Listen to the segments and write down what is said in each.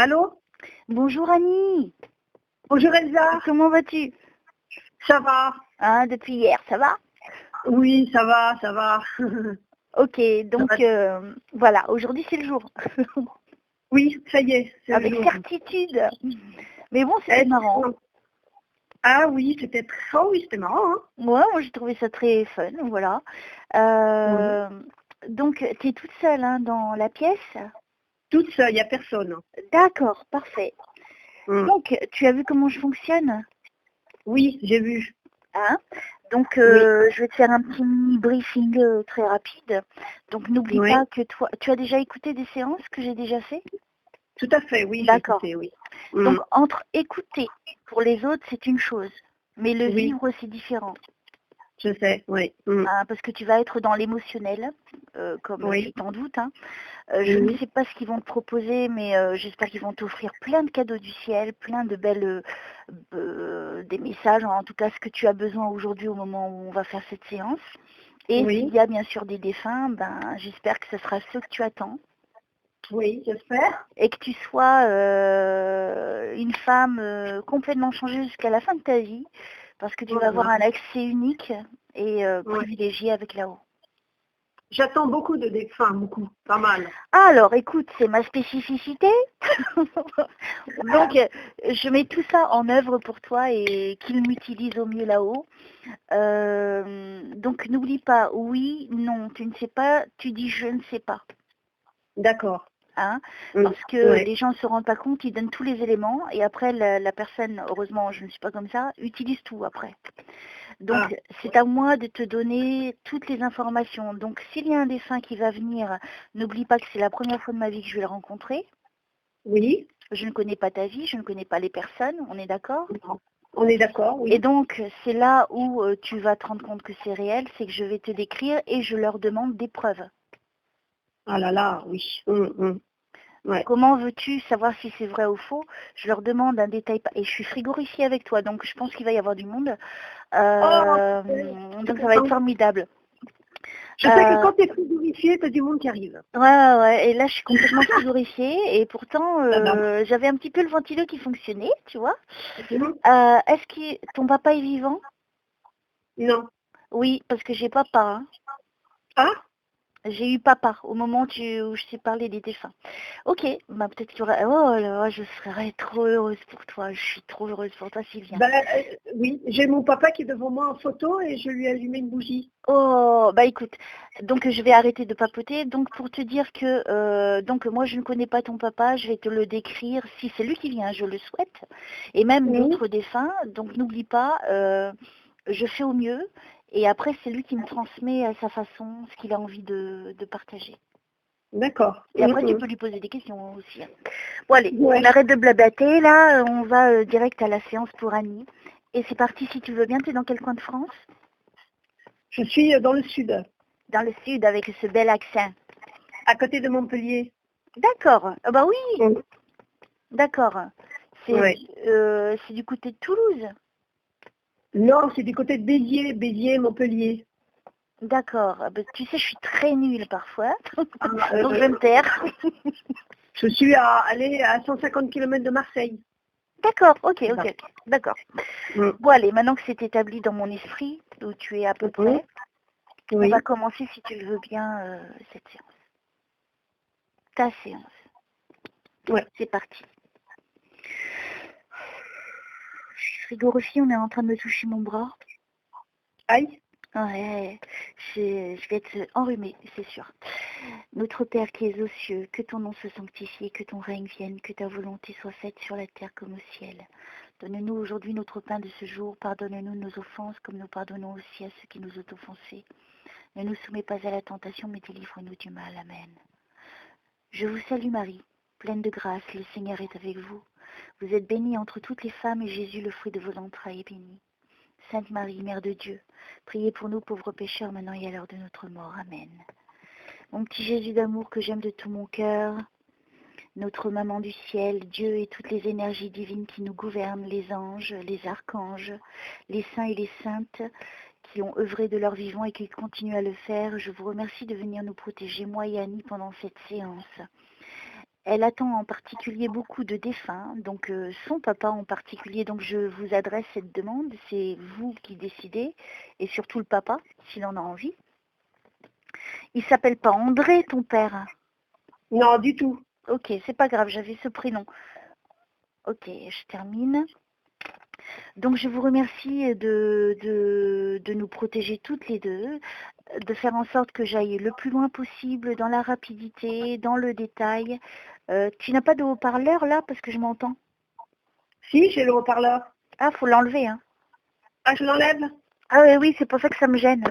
Allô? Bonjour Annie, Bonjour Elsa, comment vas-tu? ça va? Hein, depuis hier, ça va? Oui, ça va, ça va. Ok, donc voilà, aujourd'hui c'est le jour. Oui, ça y est, c'est le Avec jour. certitude. Mais bon, c'était Est-ce marrant. que- Ah oui, c'était oh, oui, c'était marrant. Hein? Ouais, moi j'ai trouvé ça très fun, voilà. Euh, Donc, tu es toute seule hein, dans la pièce? Toute seule, il n'y a personne. D'accord, parfait. Mm. Donc, tu as vu comment je fonctionne? Oui, j'ai vu. Hein? Donc, Oui, je vais te faire un petit mini briefing très rapide. Donc, n'oublie oui, pas que toi, tu as déjà écouté des séances que j'ai déjà fait? tout à fait, oui, j'ai D'accord. écouté, oui. Donc, entre écouter pour les autres, c'est une chose, mais le Oui, vivre, c'est différent. je sais, oui. Hein, parce que tu vas être dans l'émotionnel, comme tu Oui, t'en doutes. Hein. Je ne oui, sais pas ce qu'ils vont te proposer, mais j'espère qu'ils vont t'offrir plein de cadeaux du ciel, plein de belles des messages, en tout cas ce que tu as besoin aujourd'hui au moment où on va faire cette séance. Et oui, s'il y a bien sûr des défunts, ben, j'espère que ce sera ceux que tu attends. oui, j'espère. Et que tu sois une femme complètement changée jusqu'à la fin de ta vie, parce que tu vas avoir Voilà. un accès unique et Ouais. privilégié avec là-haut. J'attends beaucoup de défunts, beaucoup, pas mal. Alors, écoute, c'est ma spécificité. Donc, je mets tout ça en œuvre pour toi et qu'ils m'utilisent au mieux là-haut. Donc, n'oublie pas, oui, non, tu ne sais pas, tu dis je ne sais pas. D'accord. Hein, parce que Ouais. les gens ne se rendent pas compte, ils donnent tous les éléments et après la personne, heureusement je ne suis pas comme ça, utilise tout après. Donc c'est à moi de te donner toutes les informations. Donc s'il y a un défunt qui va venir, n'oublie pas que c'est la première fois de ma vie que je vais le rencontrer. Oui. Je ne connais pas ta vie, je ne connais pas les personnes, on est d'accord? On est d'accord, oui. Et donc c'est là où tu vas te rendre compte que c'est réel, c'est que je vais te décrire et je leur demande des preuves. Ah là là, oui. Ouais. Comment veux-tu savoir si c'est vrai ou faux? Je leur demande un détail. Et je suis frigorifiée avec toi, donc je pense qu'il va y avoir du monde. Donc ça va être formidable. Je sais que quand tu es frigorifié, tu as du monde qui arrive. Ouais. Et là, je suis complètement frigorifiée. Et pourtant, Là-bas. j'avais un petit peu le ventilo qui fonctionnait, tu vois. Mhm. Est-ce que ton papa est vivant? Non. Oui, parce que j'ai papa. Hein. Ah, J'ai eu papa au moment où je t'ai parlé des défunts. Ok, bah peut-être qu'il y aura... Oh là là, je serais trop heureuse pour toi. Je suis trop heureuse pour toi, Sylvia. oui, j'ai mon papa qui est devant moi en photo et je lui ai allumé une bougie. Oh, bah écoute, donc je vais arrêter de papoter. Donc pour te dire que donc moi je ne connais pas ton papa, je vais te le décrire si c'est lui qui vient, je le souhaite, et même d'autres défunts. Donc n'oublie pas, je fais au mieux, et après c'est lui qui me transmet à sa façon ce qu'il a envie de partager. D'accord. Et après tu peux lui poser des questions aussi. Hein. Bon allez, on arrête de blablater là, on va direct à la séance pour Annie. Et c'est parti si tu veux bien, tu es dans quel coin de France? Je suis dans le sud. Dans le sud avec ce bel accent. À côté de Montpellier. D'accord. Ah bah oui. D'accord. C'est du côté de Toulouse. Non, c'est du côté de Béziers, Montpellier. D'accord. Bah, tu sais, je suis très nulle parfois. Donc je vais me taire. Je suis à 150 km de Marseille. D'accord, ok. D'accord. Mm. Bon allez, maintenant que c'est établi dans mon esprit, où tu es à peu près, on va commencer si tu le veux bien cette séance. Ta séance. Ouais. C'est parti. Frigorifiée, on est en train de me toucher mon bras. Aïe. Ouais, je vais être enrhumée, c'est sûr. Notre Père qui es aux cieux, que ton nom soit sanctifié, que ton règne vienne, que ta volonté soit faite sur la terre comme au ciel. Donne-nous aujourd'hui notre pain de ce jour, pardonne-nous nos offenses comme nous pardonnons aussi à ceux qui nous ont offensés. Ne nous soumets pas à la tentation, mais délivre-nous du mal. Amen. Je vous salue Marie, pleine de grâce, le Seigneur est avec vous. Vous êtes bénie entre toutes les femmes et Jésus, le fruit de vos entrailles, est béni. Sainte Marie, Mère de Dieu, priez pour nous pauvres pécheurs, maintenant et à l'heure de notre mort. Amen. Mon petit Jésus d'amour que j'aime de tout mon cœur, notre maman du ciel, Dieu et toutes les énergies divines qui nous gouvernent, les anges, les archanges, les saints et les saintes qui ont œuvré de leur vivant et qui continuent à le faire, je vous remercie de venir nous protéger, moi et Annie, pendant cette séance. Elle attend en particulier beaucoup de défunts, donc son papa en particulier. Donc je vous adresse cette demande, c'est vous qui décidez, et surtout le papa, s'il en a envie. Il s'appelle pas André, ton père? Non, du tout. Ok, c'est pas grave, j'avais ce prénom. Ok, je termine. Donc je vous remercie de nous protéger toutes les deux, de faire en sorte que j'aille le plus loin possible dans la rapidité, dans le détail. Tu n'as pas de haut-parleur là parce que je m'entends? Si, j'ai le haut-parleur. Ah, faut l'enlever, hein. Ah, je l'enlève? Ah oui, oui, c'est pour ça que ça me gêne.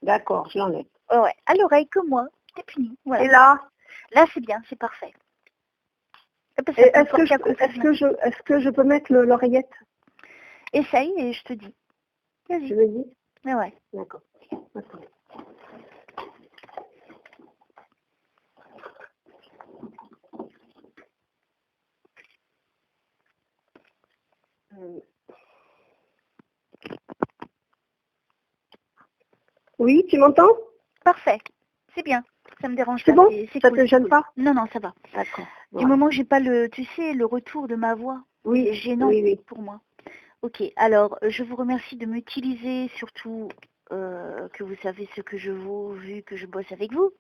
D'accord, je l'enlève. Oh, ouais, à l'oreille que moi, c'est fini. Voilà. Et là, Là c'est bien, c'est parfait. est-ce que je peux mettre l'oreillette? Essaye et je te dis. Vas-y. Je me dis? Ah ouais. D'accord. Attends. Oui, tu m'entends? Parfait. C'est bien. Ça me dérange C'est pas. bon? Ça Cool, te gêne cool. pas? Non, non, ça va. D'accord. Du Voilà. moment où j'ai pas tu sais, le retour de ma voix, Oui, c'est gênant oui. pour moi. Ok, alors je vous remercie de m'utiliser, surtout que vous savez ce que je vaux vu que je bosse avec vous.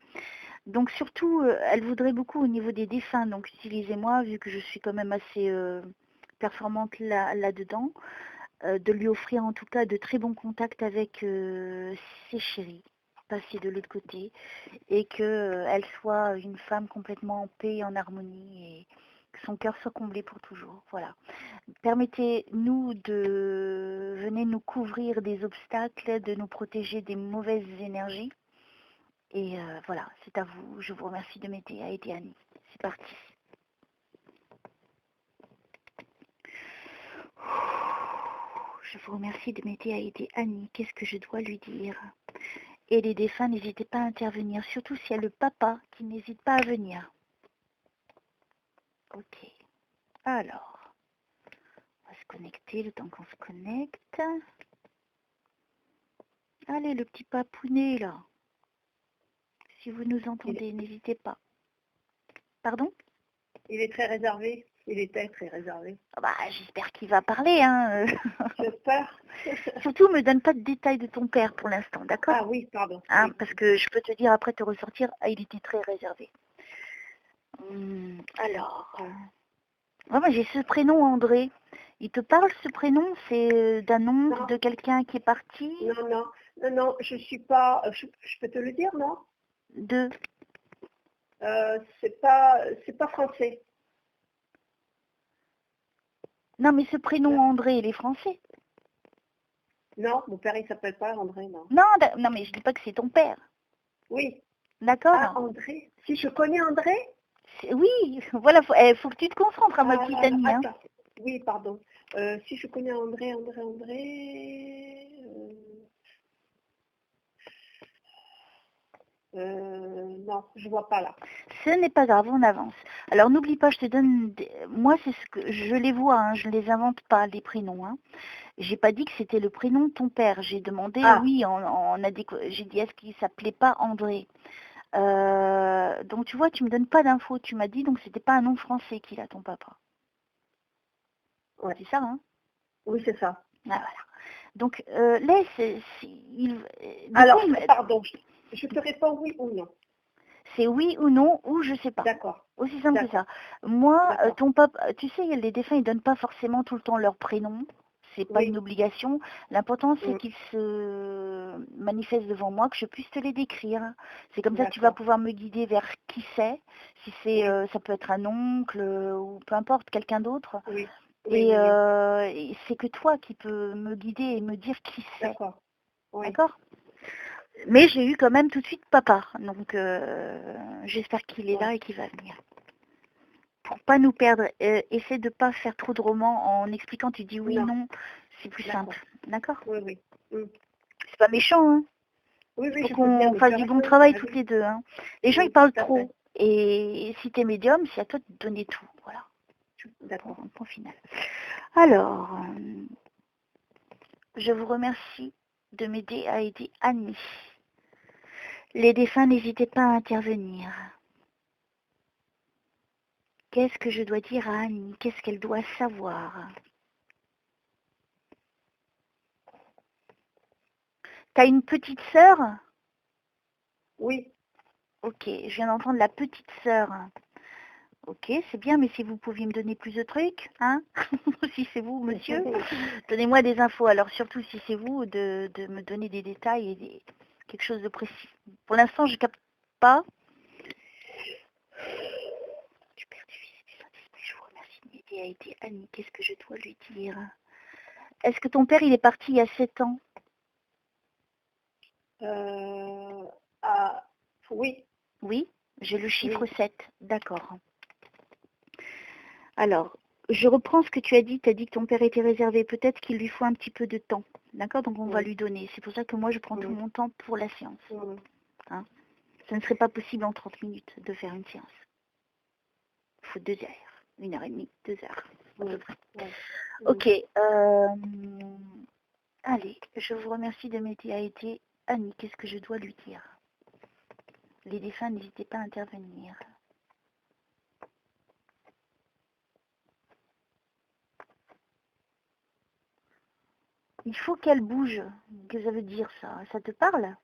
Donc surtout, elle voudrait beaucoup au niveau des défunts, donc utilisez-moi vu que je suis quand même assez performante là-dedans, de lui offrir en tout cas de très bons contacts avec ses chéris, passer de l'autre côté, et qu'elle soit une femme complètement en paix, en harmonie, et que son cœur soit comblé pour toujours. Voilà. Permettez-nous de venir nous couvrir des obstacles, de nous protéger des mauvaises énergies. Et voilà, c'est à vous. Je vous remercie de m'aider à aider Annie. C'est parti. Je vous remercie de m'aider à aider Annie. Qu'est-ce que je dois lui dire? Et les défunts, n'hésitez pas à intervenir, surtout s'il y a le papa qui n'hésite pas à venir. Ok. Alors, on va se connecter le temps qu'on se connecte. Allez, le petit papounet là. Si vous nous entendez, n'hésitez pas. Pardon? Il est très réservé. Il était très réservé. Ah bah, j'espère qu'il va parler, hein. J'espère. Surtout, me donne pas de détails de ton père pour l'instant, d'accord? Ah oui, pardon. Hein, Oui. parce que je peux te dire après te ressortir, ah, il était très réservé. Alors, moi j'ai ce prénom André. Il te parle ce prénom? C'est d'un oncle de quelqu'un qui est parti? Non, je suis pas. Je peux te le dire, non? De. C'est pas français. Non, mais ce prénom André, il est français. Non, mon père il s'appelle pas André, non. Non, mais je dis pas que c'est ton père. Oui. D'accord? Ah, André. Si je connais André? Oui, voilà, faut que tu te concentres à ma petite Annie. Hein. Oui, pardon. Si je connais André. Non, je vois pas là. Ce n'est pas grave, on avance. Alors n'oublie pas, je te donne. Moi, c'est ce que je les vois, hein, je les invente pas les prénoms. Hein. J'ai pas dit que c'était le prénom de ton père. J'ai demandé, oui, j'ai dit est-ce qu'il s'appelait pas André. Donc tu vois, tu me donnes pas d'infos. Tu m'as dit donc c'était pas un nom français qu'il a ton papa. Ouais. C'est ça, hein? Oui, c'est ça. Ah, voilà. Donc laisse. Alors, pardon, je te réponds oui ou non. C'est oui ou non, ou je sais pas. D'accord. Aussi simple que ça. Moi, ton papa, tu sais, les défunts, ils donnent pas forcément tout le temps leur prénom. C'est pas une obligation. L'important, c'est qu'ils se manifestent devant moi, que je puisse te les décrire. C'est comme ça que tu vas pouvoir me guider vers qui c'est. Si c'est, ça peut être un oncle ou peu importe, quelqu'un d'autre. Oui. Et c'est que toi qui peux me guider et me dire qui c'est. D'accord. Oui. D'accord? Mais j'ai eu quand même tout de suite papa, donc j'espère qu'il est là et qu'il va venir. Pour pas nous perdre, essaie de pas faire trop de romans en expliquant, tu dis oui, non, c'est plus simple. D'accord? Oui. C'est pas méchant, hein? Oui, faut qu'on fasse du bon travail toutes les deux. Hein. Les gens, ils parlent trop. Et si tu es médium, c'est à toi de donner tout. Voilà. D'accord. Point final. Alors, je vous remercie de m'aider à aider Annie. Les défunts, n'hésitez pas à intervenir. Qu'est-ce que je dois dire à Annie? Qu'est-ce qu'elle doit savoir? T'as une petite sœur? Oui. Ok, je viens d'entendre la petite sœur. Ok, c'est bien, mais si vous pouviez me donner plus de trucs, hein? Si c'est vous, monsieur, donnez-moi des infos. Alors surtout si c'est vous, de me donner des détails et quelque chose de précis. Pour l'instant, je capte pas. Du Père, du Fils et du Saint-Esprit, je vous remercie de m'aider à aider Annie. Qu'est-ce que je dois lui dire? Est-ce que ton père, il est parti il y a 7 ans? Oui. Oui, j'ai le chiffre Oui. 7. D'accord. Alors, je reprends ce que tu as dit. Tu as dit que ton père était réservé. Peut-être qu'il lui faut un petit peu de temps. D'accord? Donc, on va lui donner. C'est pour ça que moi, je prends tout mon temps pour la séance. Hein? Ça ne serait pas possible en 30 minutes de faire une séance. Il faut 2 heures. 1h30, 2 heures. À peu près. Ok. Allez, je vous remercie de m'aider à aider Annie. Qu'est-ce que je dois lui dire? Les défunts, n'hésitez pas à intervenir. Il faut qu'elle bouge. Qu'est-ce que ça veut dire ça? Ça te parle?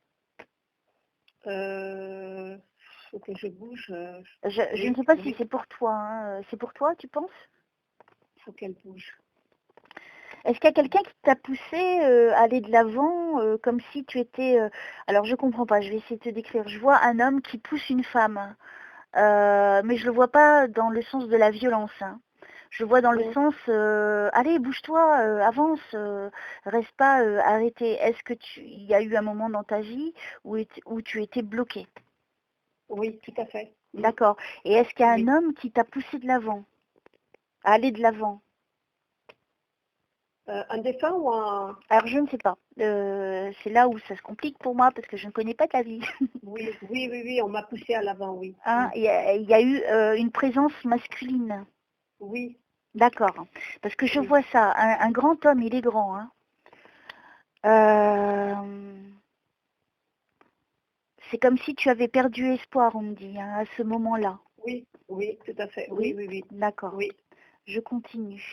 Faut que je bouge. Je ne sais pas si c'est pour toi. Hein. C'est pour toi, tu penses? Faut qu'elle bouge. Est-ce qu'il y a quelqu'un qui t'a poussé à aller de l'avant, comme si tu étais... Alors, je comprends pas, je vais essayer de te décrire. Je vois un homme qui pousse une femme, mais je le vois pas dans le sens de la violence. Hein. Je le vois dans le sens, allez, bouge-toi, avance, reste pas arrêté. Est-ce que il y a eu un moment dans ta vie où tu étais bloqué? Oui, tout à fait. D'accord. Et est-ce qu'il y a un homme qui t'a poussé de l'avant, à aller de l'avant? Un défunt ou un... Alors, je ne sais pas. C'est là où ça se complique pour moi, parce que je ne connais pas ta vie. Oui, on m'a poussé à l'avant, oui. Hein, il y a eu une présence masculine. Oui. D'accord. Parce que je vois ça. Un grand homme, il est grand. Hein. C'est comme si tu avais perdu espoir, on me dit, hein, à ce moment-là. Oui, tout à fait. Oui. Oui. D'accord. Oui. Je continue.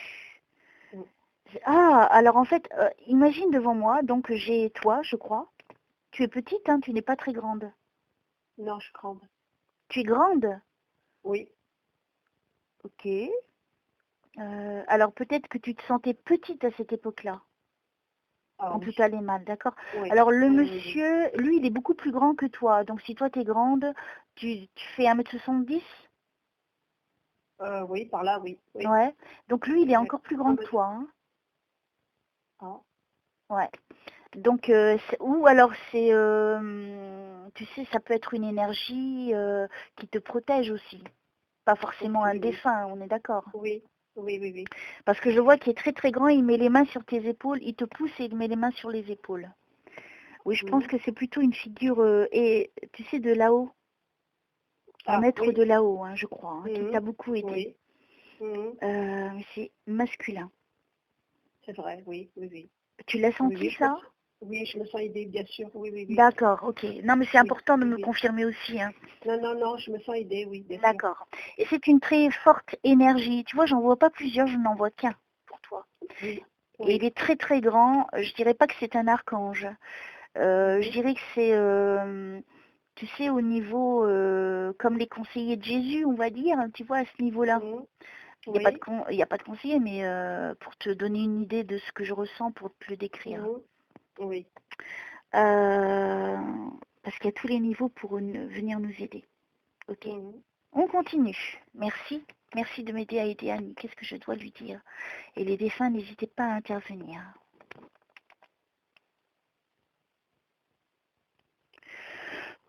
Ah, alors en fait, imagine devant moi, donc j'ai toi, je crois. Tu es petite, hein, tu n'es pas très grande. Non, je suis grande. Tu es grande? Oui. Ok. Alors peut-être que tu te sentais petite à cette époque-là, quand tout allait mal, d'accord? Alors le monsieur, lui, il est beaucoup plus grand que toi. Donc si toi, tu es grande, tu fais 1m70? Oui, par là, oui. Ouais. Donc lui, il est encore plus grand que toi. Hein. Ah. Ouais. Donc, ou alors c'est, tu sais, ça peut être une énergie qui te protège aussi. Pas forcément un défunt, on est d'accord? Oui. Parce que je vois qu'il est très très grand, il met les mains sur tes épaules, il te pousse et il met les mains sur les épaules. Oui, je pense que c'est plutôt une figure, et tu sais, de là-haut. Un maître de là-haut, hein, je crois, hein, qui t'a beaucoup aidé. C'est masculin. C'est vrai, oui. Tu l'as senti, ça? Oui, je me sens aidée, bien sûr, oui. D'accord, ok. Non, mais c'est important de me confirmer aussi. Hein. Non, je me sens aidée, oui, bien sûr. D'accord. Et c'est une très forte énergie. Tu vois, j'en vois pas plusieurs, je n'en vois qu'un pour toi. Oui. Et il est très très grand. Je dirais pas que c'est un archange. Je dirais que c'est, tu sais, au niveau, comme les conseillers de Jésus, on va dire, tu vois, à ce niveau-là. Il n'y a pas de conseiller, mais pour te donner une idée de ce que je ressens, pour te le décrire. Oui. Parce qu'il y a tous les niveaux pour venir nous aider. Ok. On continue. Merci. Merci de m'aider à aider Annie. Qu'est-ce que je dois lui dire? Et les défunts, n'hésitez pas à intervenir.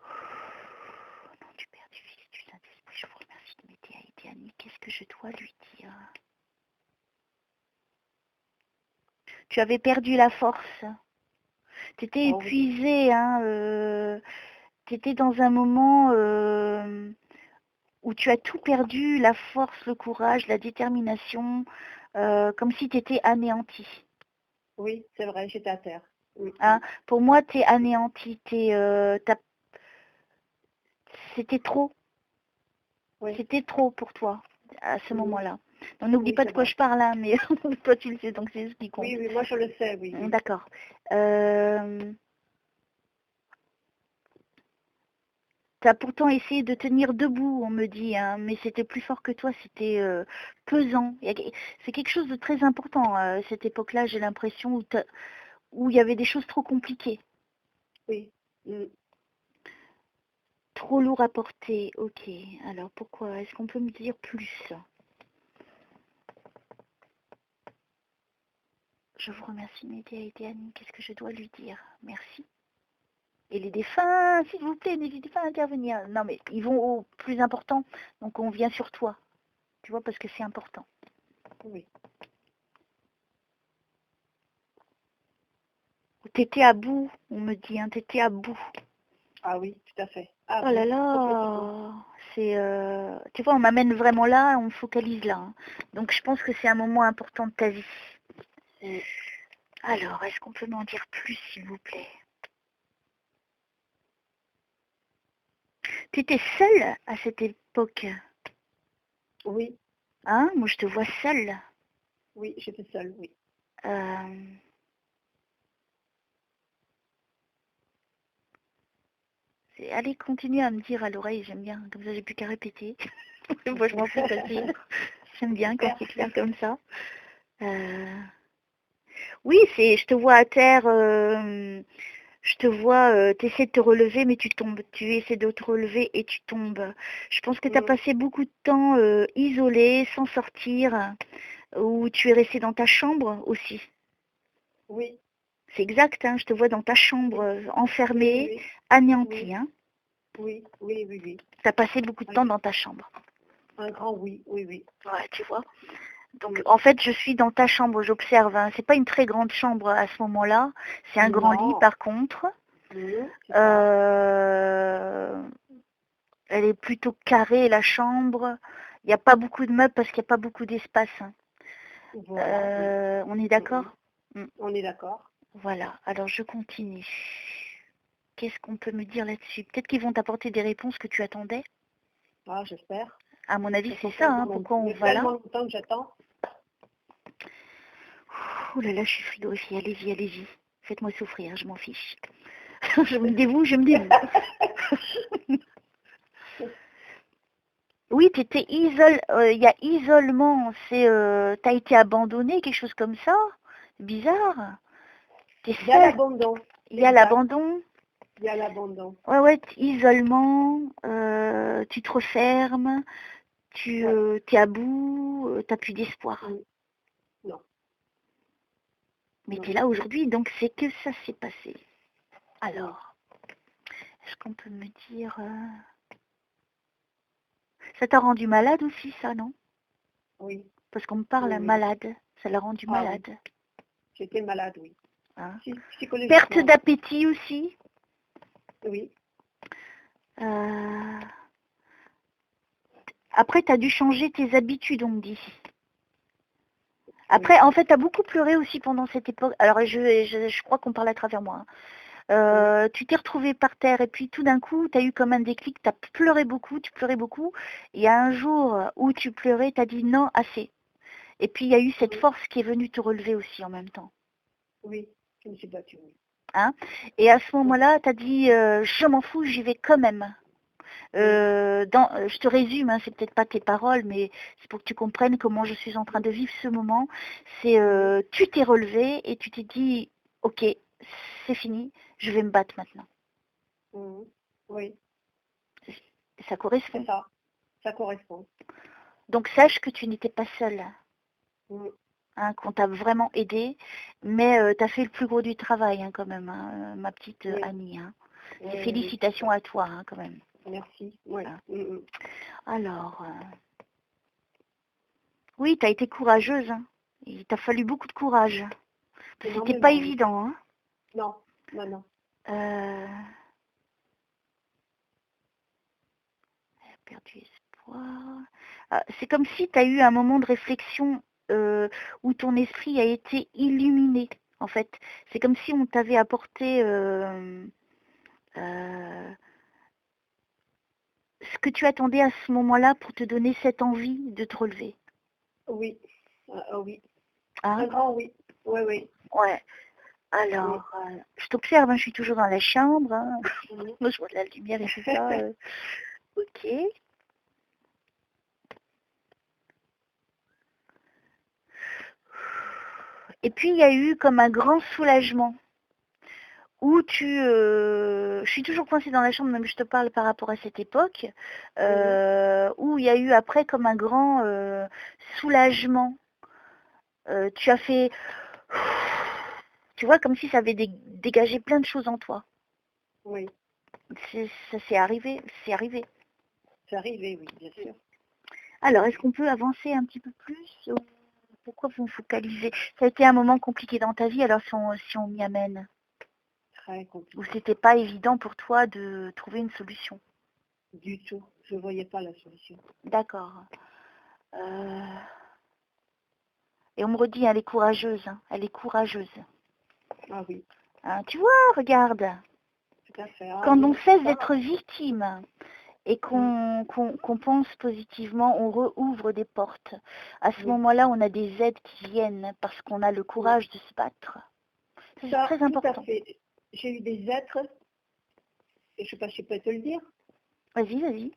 Au nom du Père, du Fils et du Saint-Esprit, je vous remercie de m'aider à aider Annie. Qu'est-ce que je dois lui dire? Tu avais perdu la force. Tu étais épuisée. Hein, tu étais dans un moment où tu as tout perdu, la force, le courage, la détermination, comme si tu étais anéantie. Oui, c'est vrai, j'étais à terre. Oui. Hein, pour moi, tu es anéantie. C'était trop. Oui. C'était trop pour toi. à ce moment-là. Donc n'oublie Oui, pas c'est de quoi vrai. je parle, hein, mais toi tu le sais, donc c'est ce qui compte. Oui, oui, moi je le sais, oui. Oui. D'accord. Tu as pourtant essayé de tenir debout, on me dit, hein, mais c'était plus fort que toi, c'était pesant. C'est quelque chose de très important, cette époque-là, j'ai l'impression, où il y avait des choses trop compliquées. Oui. Mm. Trop lourd à porter, ok. Alors pourquoi? Est-ce qu'on peut me dire plus? Je vous remercie, Média et Diane. Qu'est-ce que je dois lui dire? Merci. Et les défunts, s'il vous plaît, n'hésitez pas à intervenir. Non, mais ils vont au plus important, donc on vient sur toi. Tu vois, parce que c'est important. Oui. T'étais à bout, on me dit, hein, t'étais à bout. Ah oui, tout à fait. Ah, Oh là bon, là, c'est... Tu vois, on m'amène vraiment là, on me focalise là. Hein. Donc je pense que c'est un moment important de ta vie. Mm. Alors, est-ce qu'on peut m'en dire plus, s'il vous plaît? Tu étais seule à cette époque, Oui, hein? Moi, je te vois seule. oui, j'étais seule, oui. Allez, continue à me dire à l'oreille, j'aime bien. Comme ça, j'ai plus qu'à répéter. Moi, je pense que c'est facile. J'aime bien quand c'est clair comme ça. Oui, je te vois à terre, je te vois, tu essaies de te relever, mais tu tombes. Tu essaies de te relever et tu tombes. Je pense que tu as passé beaucoup de temps isolé, sans sortir, ou tu es resté dans ta chambre aussi. Oui. C'est exact, hein, je te vois dans ta chambre, enfermée, Oui, anéantie. oui, Hein. oui, oui, oui, oui. Tu as passé beaucoup de temps dans ta chambre. Un grand oui, oui, oui. Ouais, tu vois. Donc, en fait, je suis dans ta chambre, j'observe. Hein. C'est pas une très grande chambre à ce moment-là. C'est un grand lit, par contre. C'est ça. Elle est plutôt carrée, la chambre. Il n'y a pas beaucoup de meubles parce qu'il n'y a pas beaucoup d'espace. Hein. Voilà. On est d'accord? On est d'accord. Voilà. Alors, je continue. Qu'est-ce qu'on peut me dire là-dessus? Peut-être qu'ils vont t'apporter des réponses que tu attendais. Ah, j'espère. À mon avis, c'est ça. Hein, pourquoi on va là? tellement longtemps que j'attends. Ouh là là, je suis frigorifiée. Allez-y, allez-y. Faites-moi souffrir, je m'en fiche. Je me dévoue, je me dévoue. Oui, tu étais isolé. Il y a isolement. T'as été abandonné, quelque chose comme ça. Bizarre. Il y a l'abandon. Il y a l'abandon. Il y a l'abandon. Ouais, isolement. Tu te refermes. Tu es à bout. T'as plus d'espoir. Non. Mais tu es là aujourd'hui, donc c'est que ça s'est passé. Alors, est-ce qu'on peut me dire... Ça t'a rendu malade aussi, ça, non? Oui. Parce qu'on me parle malade. Ça l'a rendu malade. Oui. J'étais malade, oui. Hein? Psychologiquement. Perte d'appétit aussi? Oui. Après, tu as dû changer tes habitudes, on me dit. Après, en fait, tu as beaucoup pleuré aussi pendant cette époque. Alors, je crois qu'on parle à travers moi. Hein. Tu t'es retrouvé par terre et puis tout d'un coup, tu as eu comme un déclic, tu as pleuré beaucoup, tu pleurais beaucoup. Il y a un jour où tu pleurais, tu as dit non, assez. Et puis, il y a eu cette force qui est venue te relever aussi en même temps. Oui, je me suis battue, oui. Hein? Et à ce moment-là, tu as dit, je m'en fous, j'y vais quand même. Je te résume, hein, c'est peut-être pas tes paroles, mais c'est pour que tu comprennes comment je suis en train de vivre ce moment. C'est tu t'es relevé et tu t'es dit, ok, c'est fini, je vais me battre maintenant. Oui. Ça correspond. C'est ça, ça correspond. Donc sache que tu n'étais pas seule. Hein, qu'on t'a vraiment aidé, mais tu as fait le plus gros du travail hein, quand même, hein, ma petite Annie. Hein. Félicitations à toi hein, quand même. Merci. Ouais. Hein. Alors, oui, tu as été courageuse. Hein. Il t'a fallu beaucoup de courage. C'était pas évident. Hein. Non, non, non. Elle a perdu espoir. C'est comme si tu as eu un moment de réflexion où ton esprit a été illuminé. En fait, c'est comme si on t'avait apporté ce que tu attendais à ce moment-là pour te donner cette envie de te relever? Oui. Oui. Hein? Un grand oui. Oui, oui. Ouais. Alors, je t'observe, hein, je suis toujours dans la chambre. Hein. Mhm. Moi, je vois de la lumière et tout ça. Ok. Et puis, il y a eu comme un grand soulagement. Où je suis toujours coincée dans la chambre, même je te parle par rapport à cette époque, où il y a eu après comme un grand soulagement. Tu as fait, tu vois, comme si ça avait dégagé plein de choses en toi. Oui. Ça s'est arrivé, c'est arrivé. C'est arrivé, oui, bien sûr. Alors, est-ce qu'on peut avancer un petit peu plus? Pourquoi vous focalisez? Ça a été un moment compliqué dans ta vie, alors si on m'y amène. Très compliqué. Ou c'était pas évident pour toi de trouver une solution? Du tout. Je ne voyais pas la solution. D'accord. Et on me redit, elle est courageuse, hein, elle est courageuse. Ah oui. Hein, tu vois, regarde, Tout à fait. Ah, quand oui, on cesse ça. d'être victime et qu'on pense positivement, on rouvre des portes. À ce moment-là, on a des aides qui viennent parce qu'on a le courage de se battre. C'est très important. Tout à fait. J'ai eu des êtres, et je ne sais pas si je peux te le dire, Vas-y, vas-y.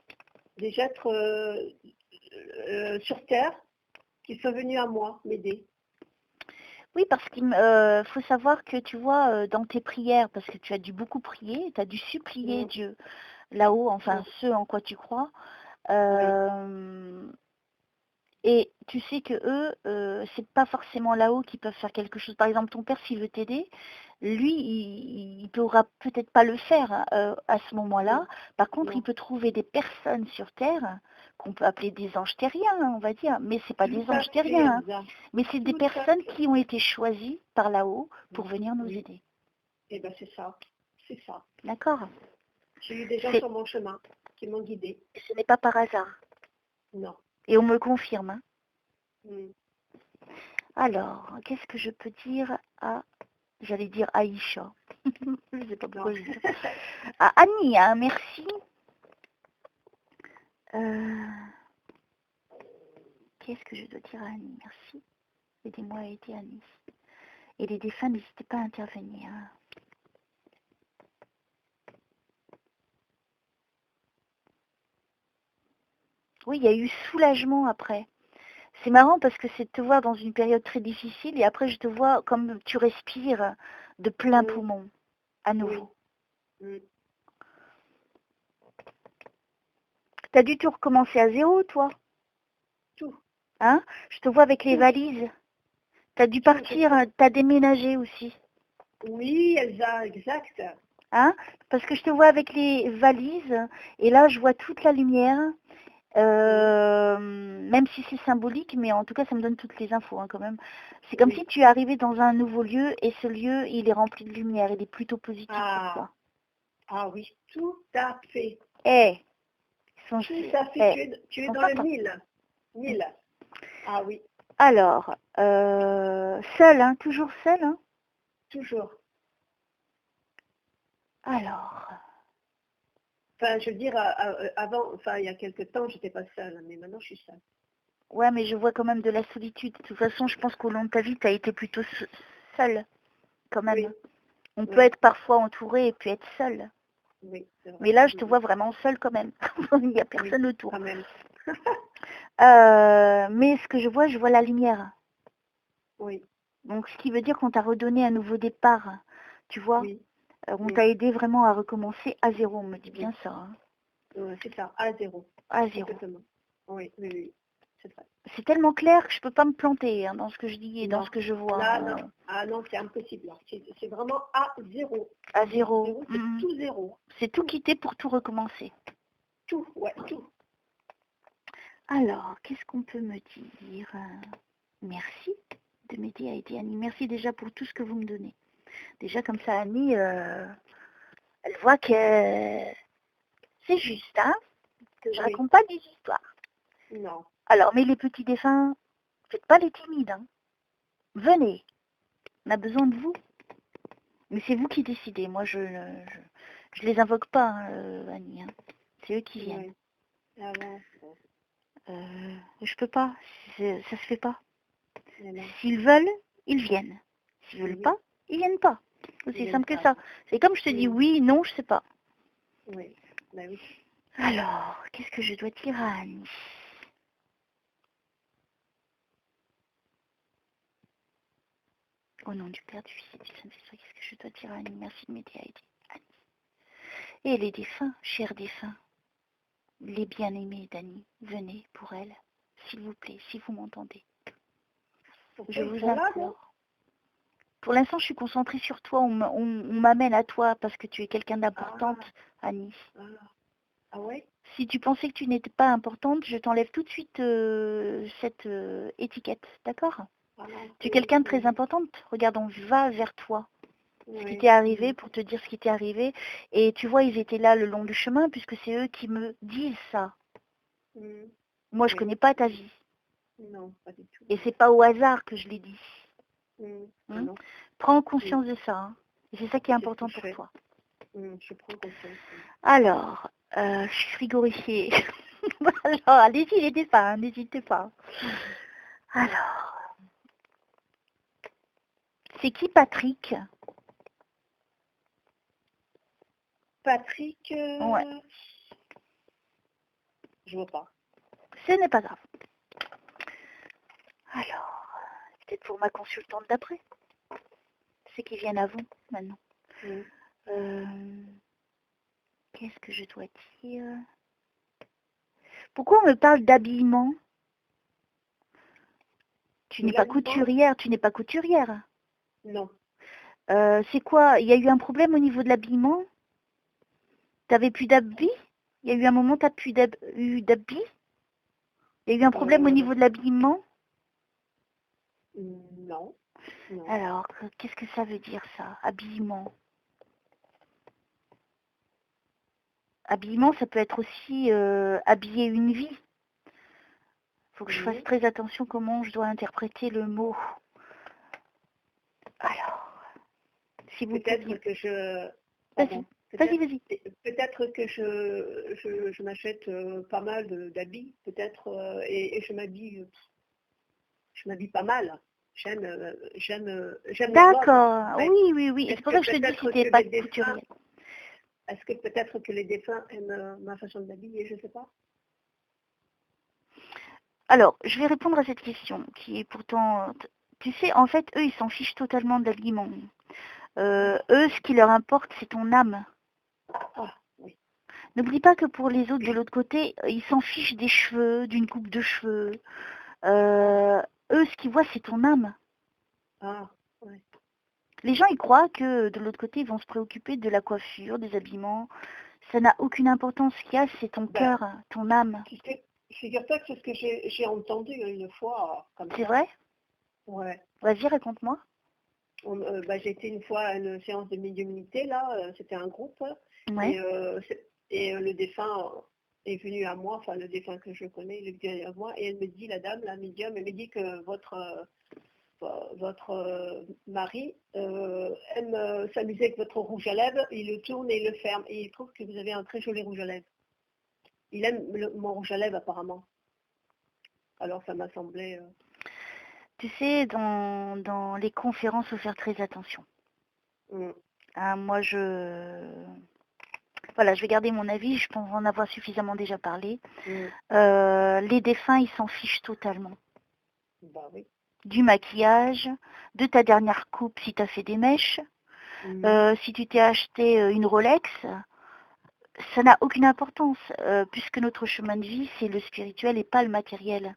des êtres sur Terre qui sont venus à moi m'aider. Oui, parce qu'il faut savoir que tu vois, dans tes prières, parce que tu as dû beaucoup prier, tu as dû supplier Dieu là-haut, enfin ce en quoi tu crois. Et tu sais que eux, c'est pas forcément là-haut qu'ils peuvent faire quelque chose. Par exemple, ton père, s'il veut t'aider, lui, il pourra peut-être pas le faire à ce moment-là. Par contre, il peut trouver des personnes sur Terre qu'on peut appeler des anges terriens, on va dire. Mais c'est pas des anges terriens, hein. Mais c'est des personnes qui ont été choisies par là-haut pour venir nous aider. Eh bien, c'est ça. C'est ça. D'accord. J'ai eu des gens sur mon chemin qui m'ont guidée. Ce n'est pas par hasard. Non. Et on me confirme. Hein. Alors, qu'est-ce que je peux dire à... J'allais dire Aïcha. Je ne sais pas pourquoi je dis ça. À Annie, hein, merci. Qu'est-ce que je dois dire à Annie? Merci. Aidez-moi à aider Annie. Et les défunts, n'hésitez pas à intervenir. Oui, il y a eu soulagement après. C'est marrant parce que c'est de te voir dans une période très difficile et après je te vois comme tu respires de plein poumon à nouveau. Oui. T'as dû tout recommencer à zéro, toi? Tout. Hein? Je te vois avec les valises. T'as dû partir, t'as déménagé aussi. Oui, Elsa, exact. Hein? Parce que je te vois avec les valises et là je vois toute la lumière. Même si c'est symbolique, mais en tout cas ça me donne toutes les infos quand même. C'est comme si tu es arrivé dans un nouveau lieu et ce lieu il est rempli de lumière, il est plutôt positif pour toi. Ah oui, tout à fait. Tout à fait, tu es dans le Nil. Ah oui. Alors, seul, hein, toujours seul, hein? Toujours. Alors. Enfin, je veux dire, avant, enfin, il y a quelques temps, j'étais pas seule, mais maintenant, je suis seule. Ouais, mais je vois quand même de la solitude. De toute façon, je pense qu'au long de ta vie, tu as été plutôt seule, quand même. Oui. On peut être parfois entouré et puis être seul. Oui, c'est vrai. Mais là, je te vois vraiment seule quand même. Il n'y a personne autour. Quand même. Mais ce que je vois la lumière. Oui. Donc, ce qui veut dire qu'on t'a redonné un nouveau départ, tu vois. Oui. On t'a aidé vraiment à recommencer à zéro, on me dit bien ça. Hein. C'est ça, à zéro. À zéro. Exactement. Oui, c'est vrai. C'est tellement clair que je ne peux pas me planter hein, dans ce que je dis et dans ce que je vois. Là, non. Ah non, c'est impossible. C'est vraiment à zéro. À zéro. C'est tout zéro. C'est tout quitter pour tout recommencer. Tout, ouais, tout. Alors, qu'est-ce qu'on peut me dire? Merci de m'aider à aider Annie. Merci déjà pour tout ce que vous me donnez. Déjà comme ça, Annie, elle voit que c'est juste, hein, que je raconte pas des histoires. Non. Alors, mais les petits défunts, faites pas les timides, hein. Venez, on a besoin de vous. Mais c'est vous qui décidez. Moi, je les invoque pas, hein, Annie. Hein. C'est eux qui viennent. Avant. Bon. Je peux pas, ça se fait pas. Mais non. S'ils veulent, ils viennent. S'ils veulent Oui. pas, ils viennent pas. Aussi viennent simple que pas. ça. C'est comme je te dis oui, non, je sais pas. Oui. Ben oui. Alors, qu'est-ce que je dois dire à Annie? Au nom du Père, du Fils et du Saint-Esprit, qu'est-ce que je dois dire à Annie? Merci de m'aider à aider Annie. Et les défunts, chers défunts, les bien-aimés d'Annie, venez pour elle, s'il vous plaît, si vous m'entendez. Je vous implore. Pour l'instant, je suis concentrée sur toi. On m'amène à toi parce que tu es quelqu'un d'importante, Annie. Ah ouais? Si tu pensais que tu n'étais pas importante, je t'enlève tout de suite cette étiquette, d'accord? Tu es quelqu'un de très importante. Regarde, on va vers toi. Ce qui t'est arrivé pour te dire ce qui t'est arrivé. Et tu vois, ils étaient là le long du chemin puisque c'est eux qui me disent ça. Moi, je connais pas ta vie. Non, pas du tout. Et c'est pas au hasard que je l'ai dit. Non. Prends conscience de ça. Hein. Et c'est ça qui est important pour toi. Je prends conscience. Alors, je suis frigorifiée. Alors, allez-y, les défunts, n'hésitez pas. Alors, c'est qui Patrick? Patrick, Ouais. Je vois pas. Ce n'est pas grave. Alors, peut-être pour ma consultante d'après. C'est qu'ils viennent à vous, maintenant. Qu'est-ce que je dois dire? Pourquoi on me parle d'habillement? Tu n'es pas couturière, Non. C'est quoi? Il y a eu un problème au niveau de l'habillement? T'avais plus d'habits? Il y a eu un moment, t'as plus d'habits? Il y a eu un problème au niveau de l'habillement? Non. Alors, qu'est-ce que ça veut dire ça? Habillement. Habillement, ça peut être aussi habiller une vie. Il faut que je fasse très attention comment je dois interpréter le mot. Alors, si vous peut-être que je... Vas-y. Peut-être que je m'achète pas mal d'habits, peut-être, et je m'habille pas mal. J'aime D'accord, oui. C'est pour ça que je te dis que c'était pas couturier. Est-ce que peut-être que les défunts aiment ma façon de m'habiller, je ne sais pas. Alors, je vais répondre à cette question qui est pourtant... Tu sais, en fait, eux, ils s'en fichent totalement de l'habillement. Eux, ce qui leur importe, c'est ton âme. Oui. N'oublie pas que pour les autres, de l'autre côté, ils s'en fichent des cheveux, d'une coupe de cheveux. Eux, ce qu'ils voient, c'est ton âme. Ouais. Les gens, ils croient que de l'autre côté, ils vont se préoccuper de la coiffure, des habillements. Ça n'a aucune importance. Ce qu'il y a, c'est ton cœur, ton âme. Figure-toi que c'est ce que j'ai entendu une fois. C'est vrai? Ouais. Vas-y, raconte-moi. J'ai été une fois à une séance de médiumnité, là, c'était un groupe. Ouais. Et le défunt est venu à moi, enfin le défunt que je connais, il est venu à moi, et elle me dit, la dame, la médium, elle me dit que votre mari aime s'amuser avec votre rouge à lèvres, il le tourne et il le ferme, et il trouve que vous avez un très joli rouge à lèvres. Il aime mon rouge à lèvres apparemment. Alors ça m'a semblé... Tu sais, dans les conférences, il faut faire très attention. Moi, voilà, je vais garder mon avis, je pense en avoir suffisamment déjà parlé. Les défunts, ils s'en fichent totalement. Oui. Du maquillage, de ta dernière coupe si tu as fait des mèches, si tu t'es acheté une Rolex, ça n'a aucune importance, puisque notre chemin de vie, c'est le spirituel et pas le matériel.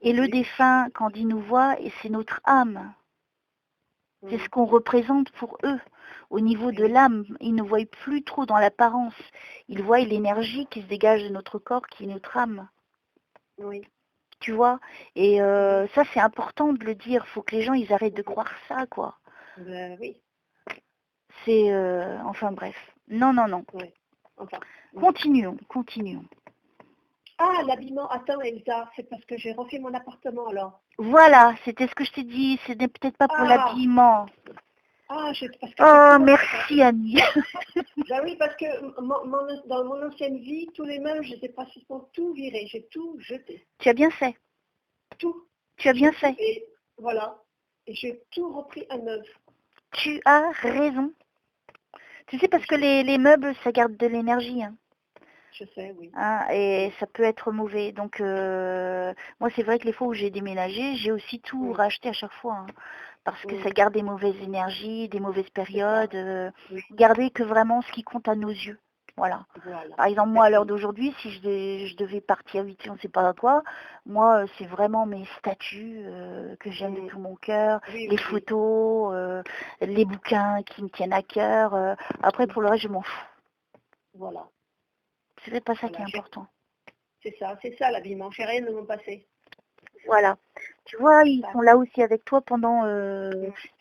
Et le défunt, quand il nous voit, c'est notre âme. C'est ce qu'on représente pour eux. Au niveau de l'âme, ils ne voient plus trop dans l'apparence. Ils voient l'énergie qui se dégage de notre corps, qui est notre âme. Oui. Tu vois? Et ça, c'est important de le dire. Il faut que les gens, ils arrêtent de croire ça, quoi. Oui. C'est... enfin, bref. Non. Oui. Enfin. Continuons. Ah, l'habillement. Attends, Elsa, c'est parce que j'ai refait mon appartement, alors. Voilà, c'était ce que je t'ai dit. Ce n'est peut-être pas pour l'habillement. Ah, parce que Oh, merci Annie. Ben oui, parce que dans mon ancienne vie, tous les meubles, je les ai pratiquement tout viré. J'ai tout jeté. Tu as bien fait. Tout. Tu as bien fait. Et voilà. Et j'ai tout repris à neuf. Tu as raison. Tu sais, parce que les meubles, ça garde de l'énergie. Hein. Je sais, oui. Hein, et ça peut être mauvais. Donc, moi, c'est vrai que les fois où j'ai déménagé, j'ai aussi tout racheté à chaque fois. Hein, parce que ça garde des mauvaises énergies, des mauvaises périodes. Garder que vraiment ce qui compte à nos yeux. Voilà. Par exemple, moi, à l'heure d'aujourd'hui, si je devais partir vite, on ne sait pas quoi, moi, c'est vraiment mes statues que j'aime de tout mon cœur, les photos, les bouquins qui me tiennent à cœur. Après, pour le reste, je m'en fous. Voilà. C'est pas ça qui est important. C'est ça l'habillement. J'ai rien de mon passé. Voilà. Tu vois, ils sont là aussi avec toi pendant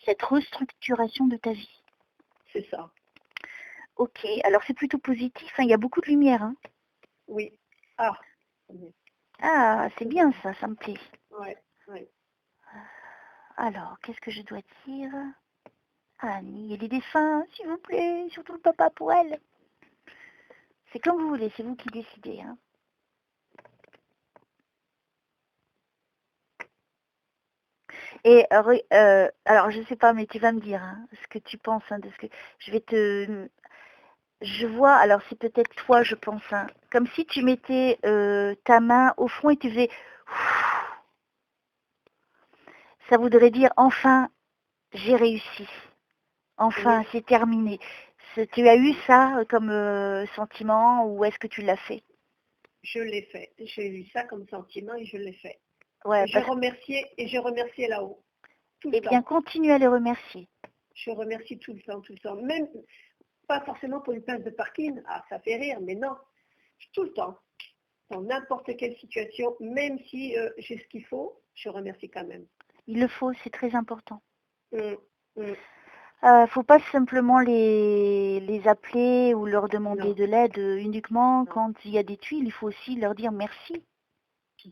cette restructuration de ta vie. C'est ça. Ok, alors c'est plutôt positif, hein. Il y a beaucoup de lumière. Hein. Oui. Ah. Ah, c'est bien ça, ça me plaît. Ouais, ouais. Alors, qu'est-ce que je dois dire? Annie, il y a des dessins, s'il vous plaît, surtout le papa pour elle. C'est comme vous voulez, c'est vous qui décidez. Hein. Et alors, je sais pas, mais tu vas me dire hein, ce que tu penses hein, de ce que je vais te. Je vois, alors c'est peut-être toi, je pense, hein, comme si tu mettais ta main au fond et tu faisais. Ça voudrait dire enfin, j'ai réussi. Enfin, c'est terminé. Tu as eu ça comme sentiment ou est-ce que tu l'as fait? Je l'ai fait. J'ai eu ça comme sentiment et je l'ai fait. Ouais, et j'ai remercié là-haut. Eh bien, continue à les remercier. Je remercie tout le temps. Même, pas forcément pour une place de parking, ah, ça fait rire, mais non. Tout le temps. Dans n'importe quelle situation, même si j'ai ce qu'il faut, je remercie quand même. Il le faut, c'est très important. Faut pas simplement les appeler ou leur demander de l'aide uniquement quand il y a des tuiles, il faut aussi leur dire merci.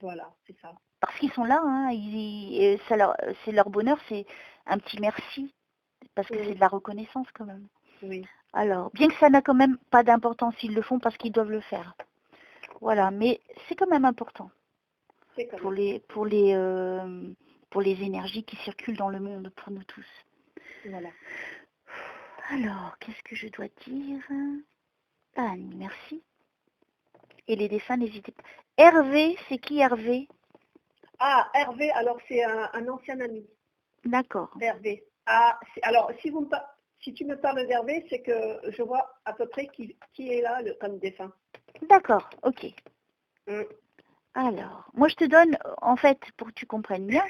Voilà, c'est ça. Parce qu'ils sont là, hein, c'est leur bonheur, c'est un petit merci, parce que c'est de la reconnaissance quand même. Oui. Alors, bien que ça n'a quand même pas d'importance, ils le font parce qu'ils doivent le faire. Voilà, mais c'est quand même important pour les énergies qui circulent dans le monde, pour nous tous. Voilà. Alors, qu'est-ce que je dois dire? Anne, merci. Et les dessins, n'hésitez pas. Hervé, c'est qui Hervé? Ah, Hervé, alors c'est un ancien ami. D'accord. Hervé. Ah, alors si tu me parles d'Hervé, c'est que je vois à peu près qui est là comme défunt. D'accord, ok. Alors, moi je te donne, en fait, pour que tu comprennes bien,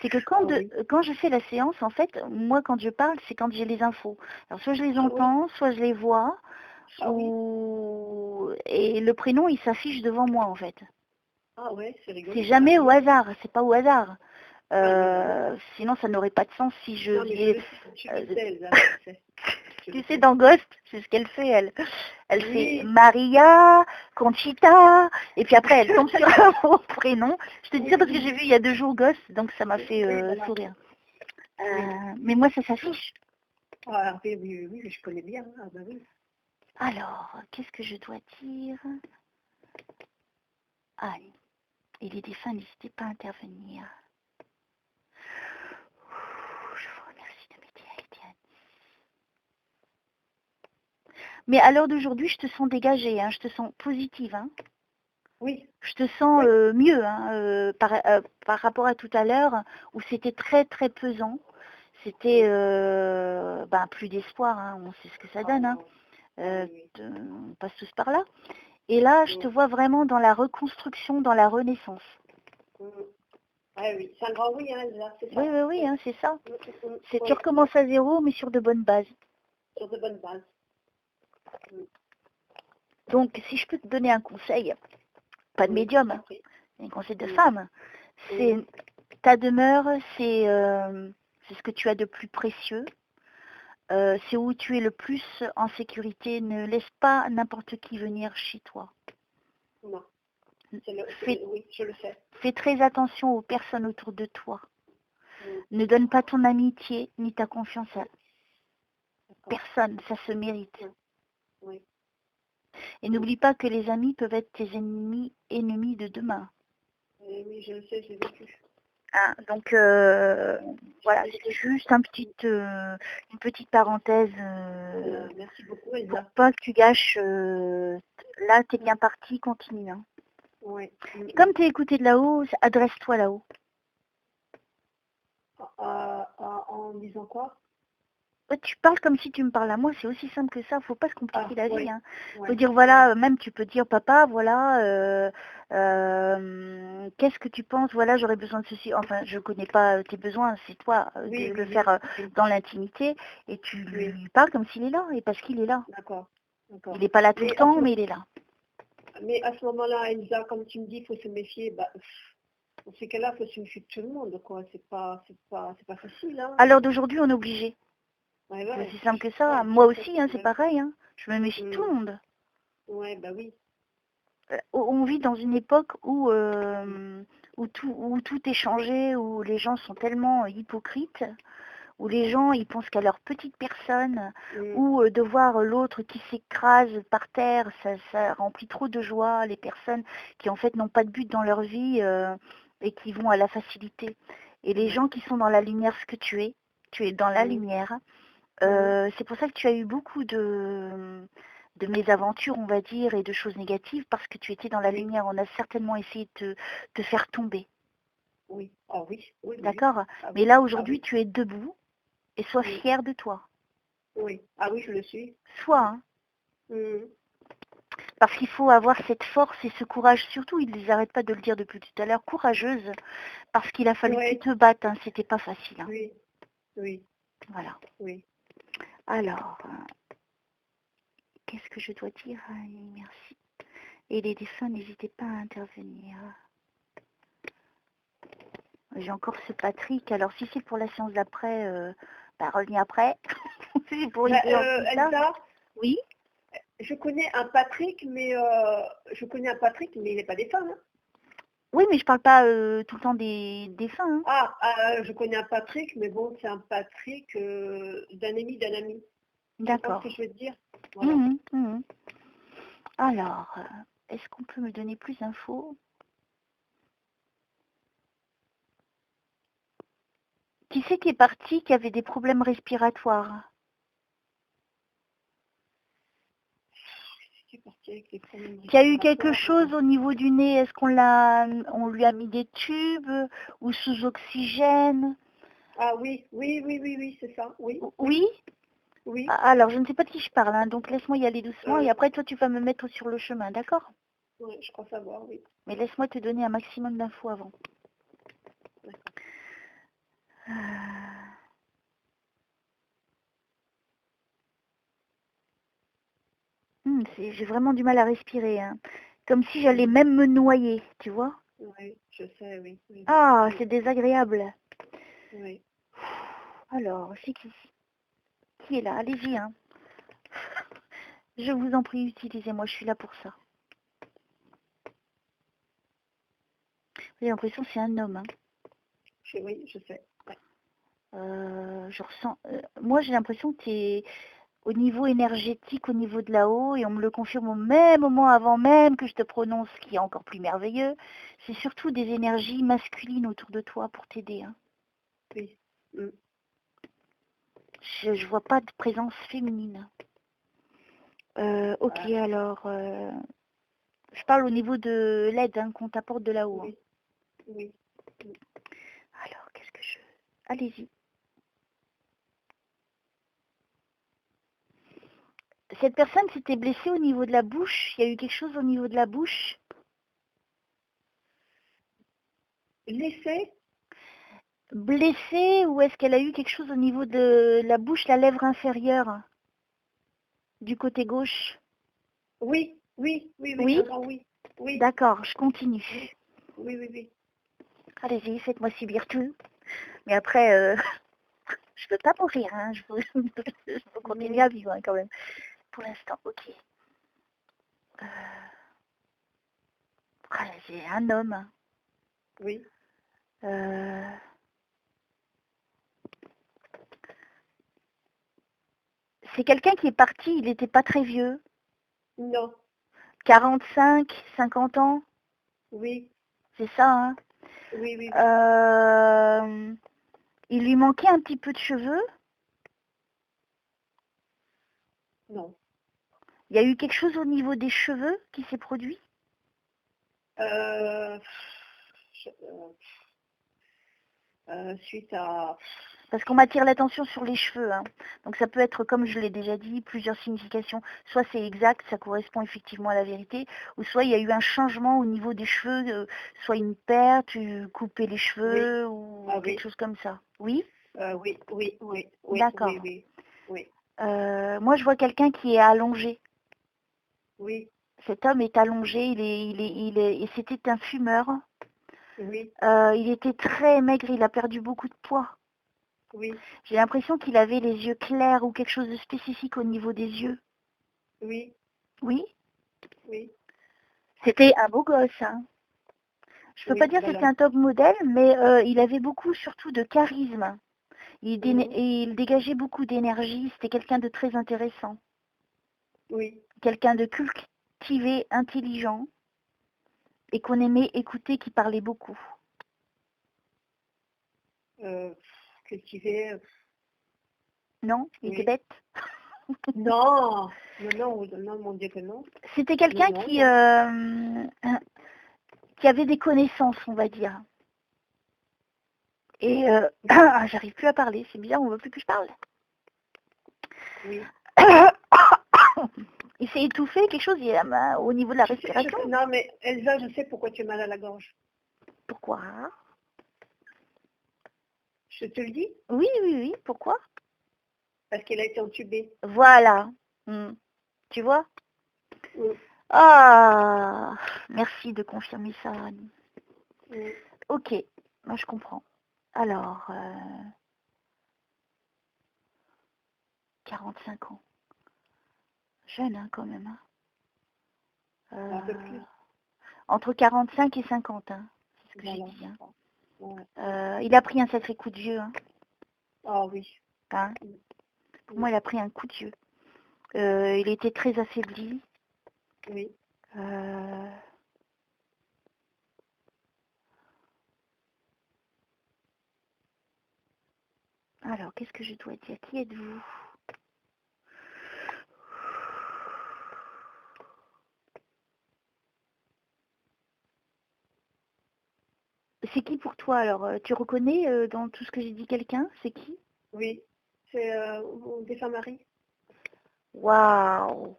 c'est que quand je fais la séance, en fait, moi quand je parle, c'est quand j'ai les infos. Alors soit je les entends, soit je les vois, et le prénom il s'affiche devant moi en fait. Ah ouais, c'est rigolo. C'est jamais au hasard, c'est pas au hasard. Sinon ça n'aurait pas de sens si je... Non, mais tu sais, dans Ghost, c'est ce qu'elle fait, elle. Elle fait Maria, Conchita, et puis après, elle tombe sur mon prénom. Je te dis ça parce que j'ai vu il y a 2 jours Ghost, donc ça m'a fait sourire. Mais moi, ça s'affiche. Ah, oui, je connais bien. Ah, bah oui. Alors, qu'est-ce que je dois dire? Ah, et les défunts, n'hésitez pas à intervenir. Je vous remercie de m'aider à aider. Mais à l'heure d'aujourd'hui, je te sens dégagée, hein, je te sens positive. Hein. Oui. Je te sens mieux hein, par rapport à tout à l'heure où c'était très très pesant. C'était plus d'espoir, hein, on sait ce que ça donne. Hein. On passe tous par là. Et là, je te vois vraiment dans la reconstruction, dans la renaissance. Oui, c'est un grand oui, hein, là, c'est ça. Oui, hein, c'est ça. Tu recommences à zéro, mais sur de bonnes bases. Sur de bonnes bases. Donc, si je peux te donner un conseil, pas de médium, hein, un conseil de femme, c'est ta demeure, c'est ce que tu as de plus précieux. C'est où tu es le plus en sécurité. Ne laisse pas n'importe qui venir chez toi. Non. Oui, je le sais. Fais très attention aux personnes autour de toi. Ne donne pas ton amitié ni ta confiance personne, ça se mérite. Oui. Et n'oublie pas que les amis peuvent être tes ennemis de demain. Oui, je le sais, j'ai vécu. Hein, donc voilà, c'était juste une petite parenthèse Merci beaucoup, pour Elsa. pas que tu gâches. Là, t'es bien parti, continue. Hein. Oui. Et comme tu es écouté de là-haut, adresse-toi là-haut. En disant quoi? Tu parles comme si tu me parles à moi, c'est aussi simple que ça, faut pas se compliquer la vie. Hein. Ouais. Faut dire voilà, même tu peux dire papa, voilà, qu'est-ce que tu penses, voilà, j'aurais besoin de ceci. Enfin, je connais pas tes besoins, c'est toi de le faire dans l'intimité et tu lui parles comme s'il est là et parce qu'il est là. D'accord. Il n'est pas là tout le temps, mais il est là. Mais à ce moment-là, Elsa, comme tu me dis, il faut se méfier. Bah, dans ces cas-là, il faut se méfier de tout le monde, quoi. C'est pas facile. Hein. À l'heure d'aujourd'hui, on est obligé. Ouais. C'est aussi simple que ça. Moi aussi, hein, c'est pareil. Hein. Je me méfie de tout le monde. Ouais, bah oui. On vit dans une époque où tout est changé, où les gens sont tellement hypocrites, où les gens ils pensent qu'à leur petite personne, où de voir l'autre qui s'écrase par terre, ça remplit trop de joie les personnes qui en fait n'ont pas de but dans leur vie et qui vont à la facilité. Et les gens qui sont dans la lumière, ce que tu es dans la lumière. C'est pour ça que tu as eu beaucoup de mésaventures, on va dire, et de choses négatives, parce que tu étais dans la lumière. On a certainement essayé de te faire tomber. Oui. Ah oui. D'accord. Mais là, aujourd'hui, tu es debout et sois fière de toi. Oui. Ah oui, je le suis. Sois. Hein. Parce qu'il faut avoir cette force et ce courage, surtout, ils ne arrêtent pas de le dire depuis tout à l'heure, courageuse, parce qu'il a fallu que tu te battes, hein, c'était pas facile. Hein. Oui. Voilà. Oui. Alors, qu'est-ce que je dois dire? Merci. Et les défunts, n'hésitez pas à intervenir. J'ai encore ce Patrick. Alors, si c'est pour la séance d'après, reviens après. C'est pour Elsa, oui. Je connais un Patrick, mais il n'est pas défunt. Hein. Oui, mais je parle pas tout le temps des défunts. Hein. Je connais un Patrick, mais bon, c'est un Patrick d'un ami d'un ami. D'accord. C'est ce que je veux te dire. Voilà. Alors, est-ce qu'on peut me donner plus d'infos? Qui c'est qui est parti, qui avait des problèmes respiratoires? Qui a eu quelque chose au niveau du nez? Est-ce on lui a mis des tubes ou sous oxygène? Ah oui, c'est ça, oui. Oui. Alors, je ne sais pas de qui je parle, hein, donc laisse-moi y aller doucement et après, toi, tu vas me mettre sur le chemin, d'accord? Oui, je crois savoir, oui. Mais laisse-moi te donner un maximum d'infos avant. J'ai vraiment du mal à respirer, hein. Comme si j'allais même me noyer, tu vois? Oui, je sais, oui. Ah, c'est désagréable. Oui. Alors, c'est qui? Qui est là? Allez-y, hein. Je vous en prie, utilisez-moi, je suis là pour ça. J'ai l'impression que c'est un homme. Hein. Oui, je sais. Ouais. Je ressens. Moi, j'ai l'impression que tu es au niveau énergétique, au niveau de là-haut, et on me le confirme au même moment, avant même que je te prononce, ce qui est encore plus merveilleux. C'est surtout des énergies masculines autour de toi pour t'aider. Hein. Oui. Je vois pas de présence féminine. Ok, alors. Je parle au niveau de l'aide hein, qu'on t'apporte de là-haut. Oui. Hein. Oui. Alors, qu'est-ce que je... Allez-y. Cette personne s'était blessée au niveau de la bouche. Il y a eu quelque chose au niveau de la bouche. Blessée ou est-ce qu'elle a eu quelque chose au niveau de la bouche, la lèvre inférieure, du côté gauche? Oui. Oui. Oui. D'accord, je continue. Oui. Allez-y, faites-moi subir tout. Mais après, je veux pas mourir, hein. Je veux continuer à vivre hein, quand même. Pour l'instant, ok. J'ai un homme. Oui. C'est quelqu'un qui est parti, il n'était pas très vieux. Non. 45, 50 ans, Oui. c'est ça, hein? Oui, oui, oui. Il lui manquait un petit peu de cheveux. Non. Il y a eu quelque chose au niveau des cheveux qui s'est produit? Suite à... Parce qu'on m'attire l'attention sur les cheveux, hein. Donc ça peut être, comme je l'ai déjà dit, plusieurs significations. Soit c'est exact, ça correspond effectivement à la vérité, ou soit il y a eu un changement au niveau des cheveux, soit une perte, tu coupais les cheveux, ou quelque chose comme ça. Oui? Oui, oui, oui, oui, D'accord. oui, oui. Moi je vois quelqu'un qui est allongé. Oui. Cet homme est allongé, et c'était un fumeur. Oui. Il était très maigre, il a perdu beaucoup de poids. Oui. J'ai l'impression qu'il avait les yeux clairs ou quelque chose de spécifique au niveau des yeux. Oui. Oui? Oui. C'était un beau gosse, hein. Je peux pas dire que c'était un top modèle, mais il avait beaucoup surtout de charisme. Il dégageait beaucoup d'énergie, c'était quelqu'un de très intéressant. Oui. Quelqu'un de cultivé, intelligent, et qu'on aimait écouter, qui parlait beaucoup. Cultivé. Non? Il était bête? Non, non, mon Dieu que non. C'était quelqu'un qui avait des connaissances, on va dire. Et j'arrive plus à parler, c'est bizarre, on ne veut plus que je parle. Oui. Il s'est étouffé, quelque chose au niveau de la respiration. Non, mais Elsa, je sais pourquoi tu es mal à la gorge. Pourquoi? Je te le dis? Oui, oui, oui, pourquoi? Parce qu'elle a été entubée. Voilà. Tu vois? Ah, merci de confirmer ça, Annie. Ok, moi je comprends. Alors, 45 ans. Jeune, hein, quand même. Un peu plus. Entre 45 et 50, hein, c'est ce que j'ai dit. Hein. Il a pris un sacré coup de vieux. Hein. Ah oui. Hein? Pour moi, il a pris un coup de vieux. Il était très affaibli. Oui. Alors, qu'est-ce que je dois dire? Qui êtes-vous? C'est qui pour toi alors? Tu reconnais dans tout ce que j'ai dit quelqu'un? C'est qui? Oui, c'est mon défunt mari. Waouh!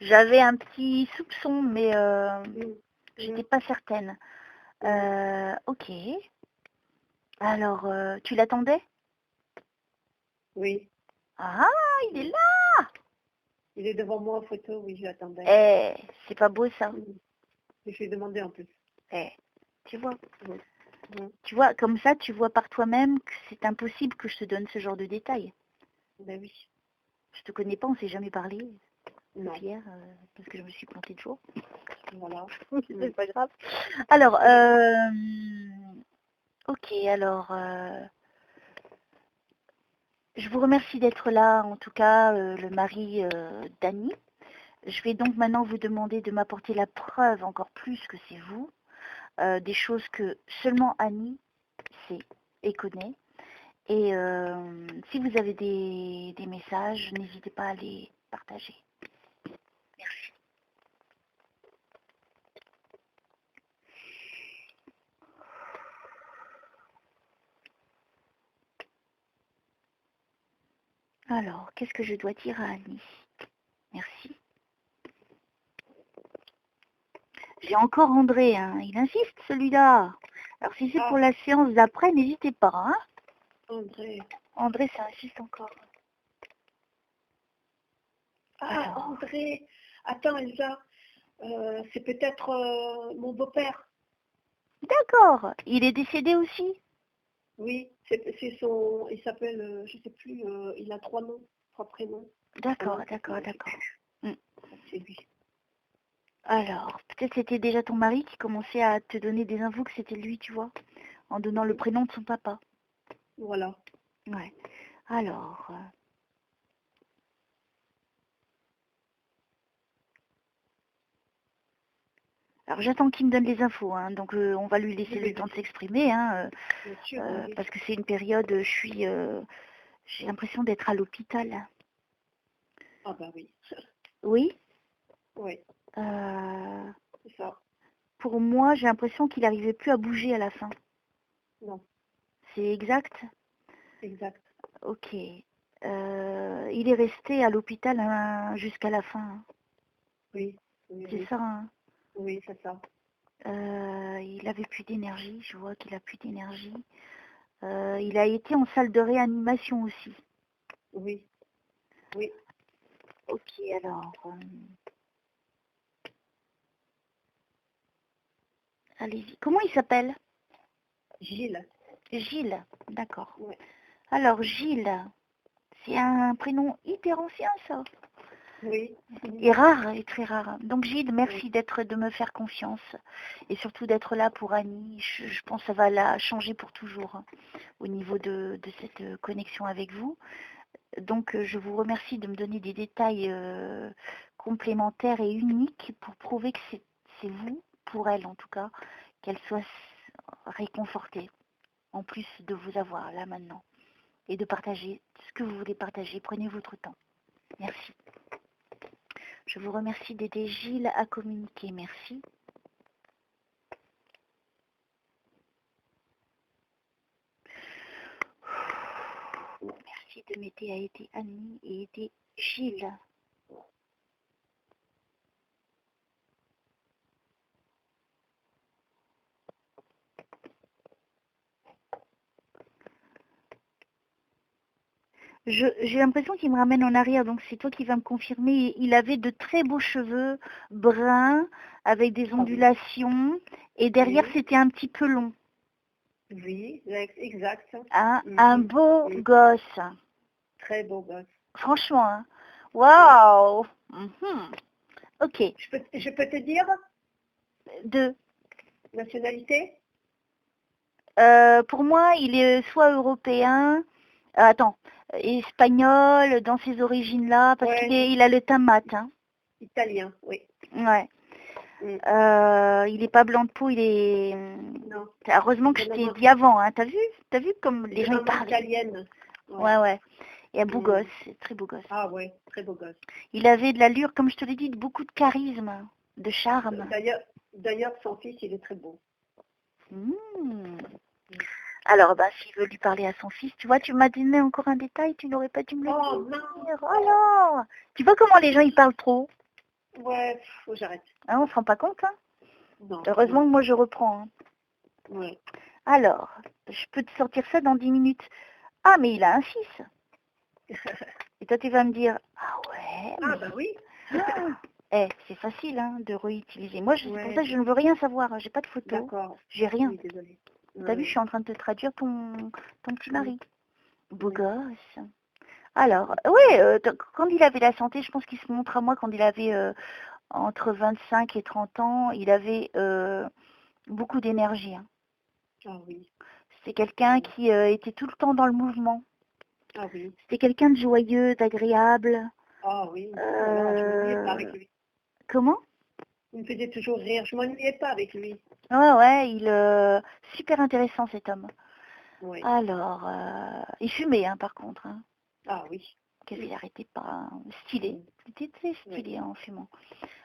J'avais un petit soupçon, mais j'étais pas certaine. Ok. Alors, tu l'attendais? Oui. Ah, il est là! Il est devant moi en photo, oui, je l'attendais. C'est pas beau ça? Je lui ai demandé en plus. Tu vois? Tu vois, comme ça, tu vois par toi-même que c'est impossible que je te donne ce genre de détails. Ben oui. Je te connais pas, on s'est jamais parlé. Non. Hier, parce que je me suis plantée de jour. Voilà. C'est pas grave. Alors, ok, alors, je vous remercie d'être là, en tout cas, le mari d'Annie. Je vais donc maintenant vous demander de m'apporter la preuve encore plus que c'est vous, des choses que seulement Annie sait et connaît. Et si vous avez des messages, n'hésitez pas à les partager. Merci. Alors, qu'est-ce que je dois dire à Annie? Merci. J'ai encore André, hein. Il insiste celui-là. Alors si c'est pour la séance d'après, n'hésitez pas. Hein. André, ça insiste encore. Alors. André, attends Elsa, c'est peut-être mon beau-père. D'accord, il est décédé aussi? Oui, c'est son, il s'appelle, je sais plus, il a 3 noms, 3 prénoms. D'accord. C'est lui. Alors, peut-être c'était déjà ton mari qui commençait à te donner des infos que c'était lui, tu vois, en donnant le prénom de son papa. Voilà. Ouais. Alors, Alors j'attends qu'il me donne les infos, hein, donc on va lui laisser Oui, le temps de s'exprimer, hein, bien sûr, oui. parce que c'est une période, j'ai l'impression d'être à l'hôpital. Ah bah oui. Oui. Oui, Euh, c'est ça. pour moi, j'ai l'impression qu'il n'arrivait plus à bouger à la fin. Non, C'est exact? exact. Ok. Il est resté à l'hôpital hein, jusqu'à la fin, hein. Oui, oui, C'est oui. ça, hein. Oui, c'est ça. Il avait plus d'énergie, je vois qu'il a plus d'énergie. Il a été en salle de réanimation aussi. Oui, oui. Ok, alors. Allez-y. Comment il s'appelle? Gilles. Gilles, d'accord. Oui. Alors, Gilles, c'est un prénom hyper ancien, ça. Oui. Et rare, et très rare. Donc, Gilles, merci Oui. de me faire confiance. Et surtout d'être là pour Annie. Je pense que ça va la changer pour toujours, hein, au niveau de cette connexion avec vous. Donc, je vous remercie de me donner des détails complémentaires et uniques pour prouver que c'est vous, pour elle en tout cas, qu'elle soit réconfortée, en plus de vous avoir là maintenant, et de partager ce que vous voulez partager. Prenez votre temps. Merci. Je vous remercie d'aider Gilles à communiquer. Merci. Merci de m'aider à aider Annie et aider Gilles. J'ai l'impression qu'il me ramène en arrière, donc c'est toi qui vas me confirmer. Il avait de très beaux cheveux bruns avec des ondulations et derrière Oui. c'était un petit peu long. Oui, exact. Hein, un beau gosse. Très beau gosse. Franchement, hein. Waouh. Mhm. Ok. Je peux te dire Deux. nationalité? Pour moi, il est soit européen, attends, espagnol dans ses origines-là, parce Ouais. il a le teint mat. Hein. Italien, oui. Ouais. Mm. Il est pas blanc de peau, il est. Non. Heureusement que je De t'ai maman, dit avant, hein. T'as vu comme les de gens y maman parlent. italienne. Ouais, ouais. Et un beau Mm. gosse, très beau gosse. Ah ouais, très beau gosse. Il avait de l'allure, comme je te l'ai dit, de beaucoup de charisme, de charme. D'ailleurs, son fils, il est très beau. Mmh. Alors, bah, s'il veut lui parler à son fils, tu vois, tu m'as donné encore un détail, tu n'aurais pas dû me le Oh dire. non. Alors, tu vois comment les gens ils parlent trop, Ouais, faut que j'arrête. hein, on se rend pas compte, hein. Non. Heureusement Non. que moi je reprends. Hein. Ouais. Alors, je peux te sortir ça dans 10 minutes. Ah, mais il a un fils. Et toi, tu vas me dire, ah ouais, Ah mais... bah oui. C'est facile hein, de réutiliser. Moi, c'est pour ça Ouais. que je ne veux rien savoir. Hein. J'ai pas de photos, D'accord. j'ai rien. Oui, désolée. T'as vu, Ouais. je suis en train de te traduire ton petit mari. Beau Oui. gosse. Alors, oui, quand il avait la santé, je pense qu'il se montre à moi quand il avait entre 25 et 30 ans, il avait beaucoup d'énergie. Hein. Ah oui. C'était quelqu'un qui était tout le temps dans le mouvement. Ah oui. C'était quelqu'un de joyeux, d'agréable. Ah oui. Oh là là, je m'ennuyais pas avec lui. Comment? Il me faisait toujours rire. Je m'ennuyais pas avec lui. Ouais, super intéressant cet homme. Oui. Alors, il fumait hein, par contre. Hein. Ah oui. Qu'est-ce qu'il arrêtait pas hein. Stylé. Il était très stylé en fumant.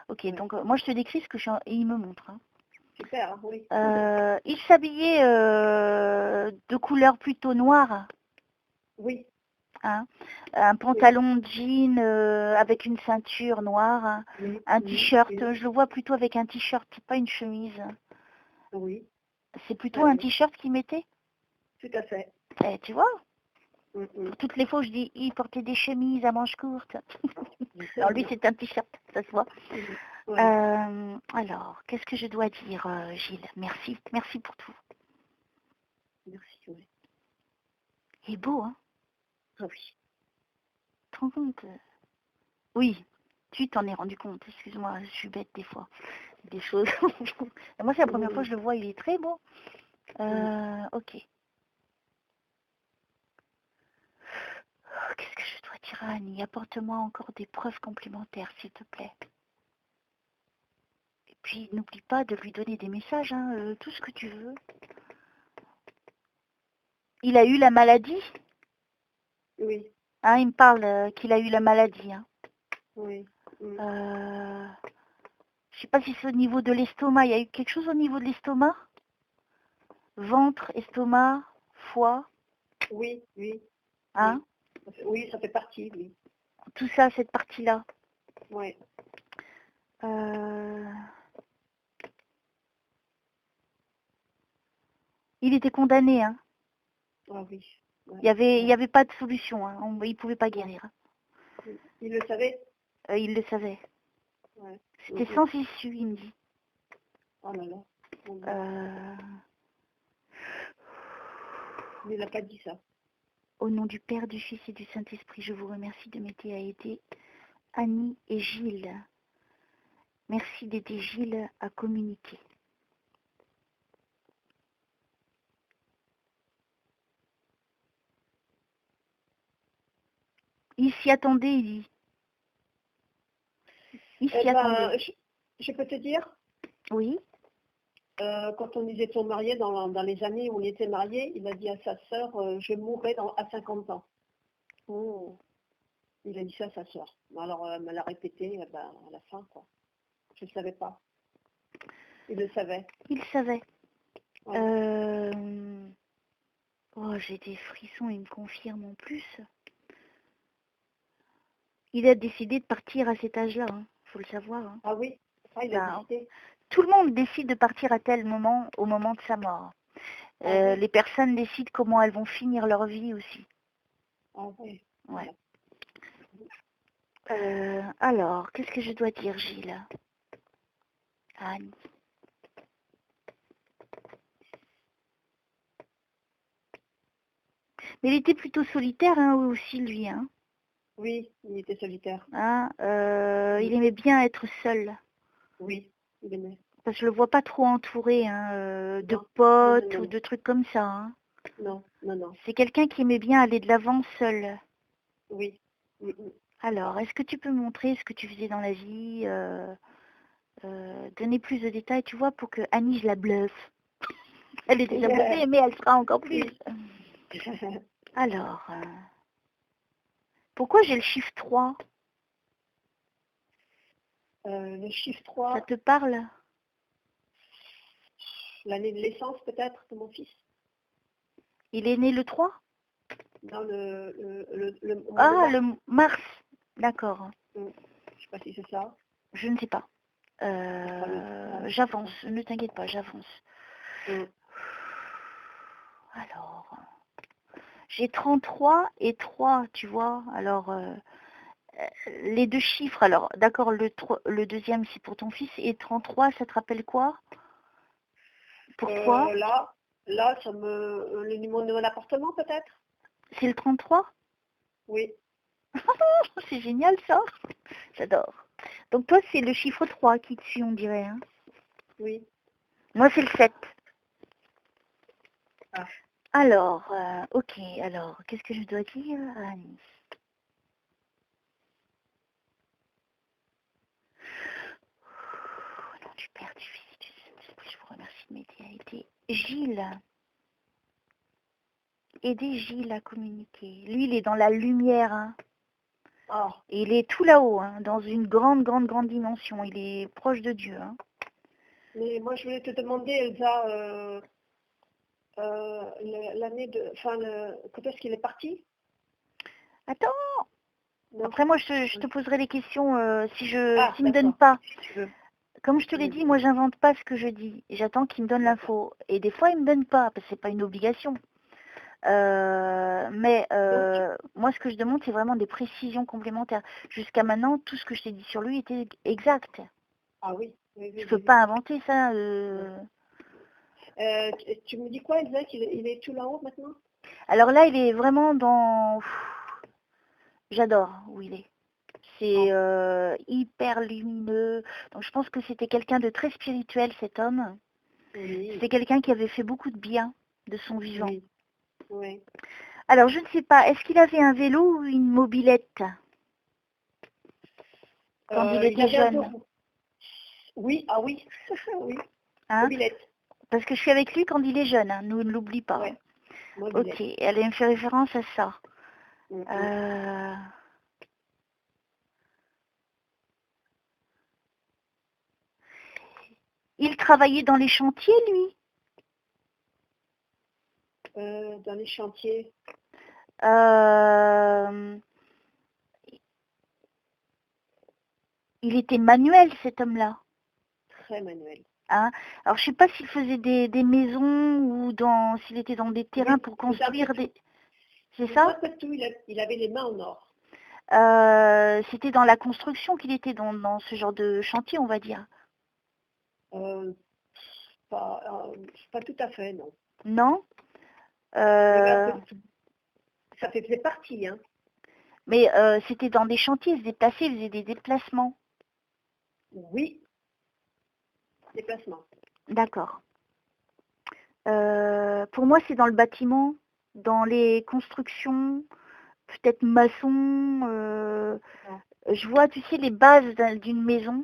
Ok, donc moi je te décris ce que et il me montre. Hein. Super, hein, oui. Il s'habillait de couleur plutôt noire. Oui. Hein. Un pantalon de jean avec une ceinture noire. Hein. Oui. Un Oui. t-shirt, Oui. je le vois plutôt avec un t-shirt, pas une chemise. Oui. C'est plutôt Ah un oui. t-shirt qu'il mettait. Tout à fait. Tu vois, Mm. toutes les fois je dis, il portait des chemises à manches courtes. Alors lui c'est un t-shirt, ça se voit. Oui. Alors, qu'est-ce que je dois dire, Gilles? Merci pour tout. Merci, oui. Il est beau, hein? Ah oui. Tu te rends compte? Oui, tu t'en es rendu compte, excuse-moi, je suis bête des fois. Des choses. Moi, c'est la première fois que je le vois, il est très beau. Ok. Qu'est-ce que je dois dire à Annie? Apporte-moi encore des preuves complémentaires, s'il te plaît. Des Puis n'oublie pas de lui donner des messages, hein, tout ce que tu veux. Il a eu la maladie? Oui. Hein, il me parle qu'il a eu la maladie. Hein. Oui. Je sais pas si c'est au niveau de l'estomac. Il y a eu quelque chose au niveau de l'estomac? Ventre, estomac, foie? Oui, oui. Hein? Oui, ça fait partie, oui. Tout ça, cette partie-là. Oui. Il était condamné, hein. Ah oui. Ouais. Il y avait pas de solution, hein. Il pouvait pas guérir. Il le savait? Il le savait. Ouais. C'était sans issue, il me dit. Oh là là. Il n'a pas dit ça. Au nom du Père, du Fils et du Saint-Esprit, je vous remercie de m'aider à aider Annie et Gilles. Merci d'aider Gilles à communiquer. Il s'y attendait, il dit. Il s'y attendait. Je peux te dire? Oui. Quand on étions mariés, dans les années où on était mariés, il a dit à sa sœur, je mourrai à 50 ans. Oh. Il a dit ça à sa sœur. Alors, elle me l'a répété à la fin, quoi. Je ne savais pas. Il le savait. Il savait. Ouais. Oh, j'ai des frissons, il me confirme en plus. Il a décidé de partir à cet âge-là, hein. Faut le savoir. Hein. Ah oui, il a décidé. Tout le monde décide de partir à tel moment, au moment de sa mort. Oui. Les personnes décident comment elles vont finir leur vie aussi. Ah oui. Ouais. Alors, qu'est-ce que je dois dire, Gilles? Anne. Mais il était plutôt solitaire, hein, aussi, lui. Hein. Oui, il était solitaire. Hein, il aimait bien être seul. Oui, il aimait. Parce que je le vois pas trop entouré de potes ou de trucs comme ça. Hein. Non, non, non. C'est quelqu'un qui aimait bien aller de l'avant seul. Oui. Alors, est-ce que tu peux me montrer ce que tu faisais dans la vie, donner plus de détails, tu vois, pour que Annie, je la bluffe. Elle est déjà bluffée, mais elle sera encore plus. Alors, pourquoi j'ai le chiffre 3? Le chiffre 3. Ça te parle? L'année de naissance, peut-être, de mon fils. Il est né le 3? Non, le mars. D'accord. Je ne sais pas si c'est ça. Je ne sais pas. J'avance, ne t'inquiète pas, j'avance. Alors, j'ai 33 et 3, tu vois. Alors, les deux chiffres, alors, d'accord, le deuxième, c'est pour ton fils. Et 33, ça te rappelle quoi? Pour toi? Là, le numéro de mon appartement, peut-être? C'est le 33? Oui. C'est génial, ça. J'adore. Donc, toi, c'est le chiffre 3 qui te suit, on dirait. Hein. Oui. Moi, c'est le 7. Ah. Alors, ok. Alors, qu'est-ce que je dois dire à Annie? Au nom du Père, du Fils et du Saint-Esprit, je vous remercie de m'aider à aider Gilles. Aider Gilles à communiquer. Lui, il est dans la lumière. Hein. Oh. Et il est tout là-haut, hein, dans une grande, grande, grande dimension. Il est proche de Dieu. Hein. Mais moi, je voulais te demander, Elsa, l'année de... Enfin, quand est-ce qu'il est parti? Attends. Non. Après, moi, je te poserai les questions s'il ne me donne pas. Si tu veux. Comme je te l'ai dit, moi, j'invente pas ce que je dis. J'attends qu'il me donne l'info. Et des fois, il me donne pas, parce que c'est pas une obligation. Mais moi, ce que je demande, c'est vraiment des précisions complémentaires. Jusqu'à maintenant, tout ce que je t'ai dit sur lui était exact. Ah oui. Je peux pas inventer ça. Tu me dis quoi, Elsa, qu'il est tout là-haut maintenant? Alors là, il est vraiment dans... J'adore où il est. C'est hyper lumineux. Donc je pense que c'était quelqu'un de très spirituel, cet homme. Oui. C'était quelqu'un qui avait fait beaucoup de bien de son vivant. Oui. Oui. Alors je ne sais pas, est-ce qu'il avait un vélo ou une mobilette quand il était jeune? Oui, ah oui, oui, Hein? mobilette. Parce que je suis avec lui quand il est jeune, hein. Nous ne l'oublie pas. Ouais, Hein. mobilette. Ok, elle me fait référence à ça. Mhm. Il travaillait dans les chantiers, lui. Dans les chantiers. Il était manuel, cet homme-là. Très manuel. Hein. Alors, je sais pas s'il faisait des maisons ou s'il était dans des terrains Oui, pour il faisait un peu construire tout. des... C'est Il faisait un ça? peu de tout, il avait les mains en or. C'était dans la construction qu'il était dans ce genre de chantier, on va dire. Pas tout à fait, non. Non? Il y avait un peu de tout. Ça faisait partie, hein. Mais c'était dans des chantiers, il se déplaçait, il faisait des déplacements. Oui, déplacement. D'accord. Pour moi, c'est dans le bâtiment, dans les constructions, peut-être maçon. Je vois, tu sais, les bases d'une maison.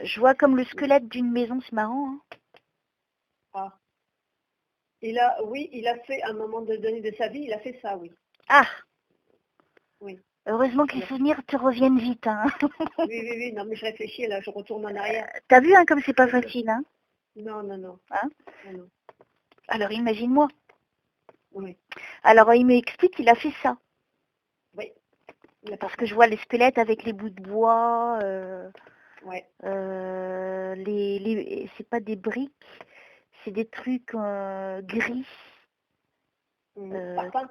Je vois comme le squelette d'une maison, c'est marrant. Hein. Ah. Oui, il a fait, à un moment donné de sa vie, il a fait ça, oui. Ah! Oui. Heureusement que les souvenirs te reviennent vite. Hein. Oui, non, mais je réfléchis, là, je retourne en arrière. T'as vu, hein, comme c'est pas facile, hein? Non. Hein? Non. Alors, imagine-moi. Oui. Alors, il m'explique qu'il a fait ça. Oui. Parce que je vois les squelettes avec les bouts de bois, Ouais. c'est pas des briques, c'est des trucs gris. Parfum.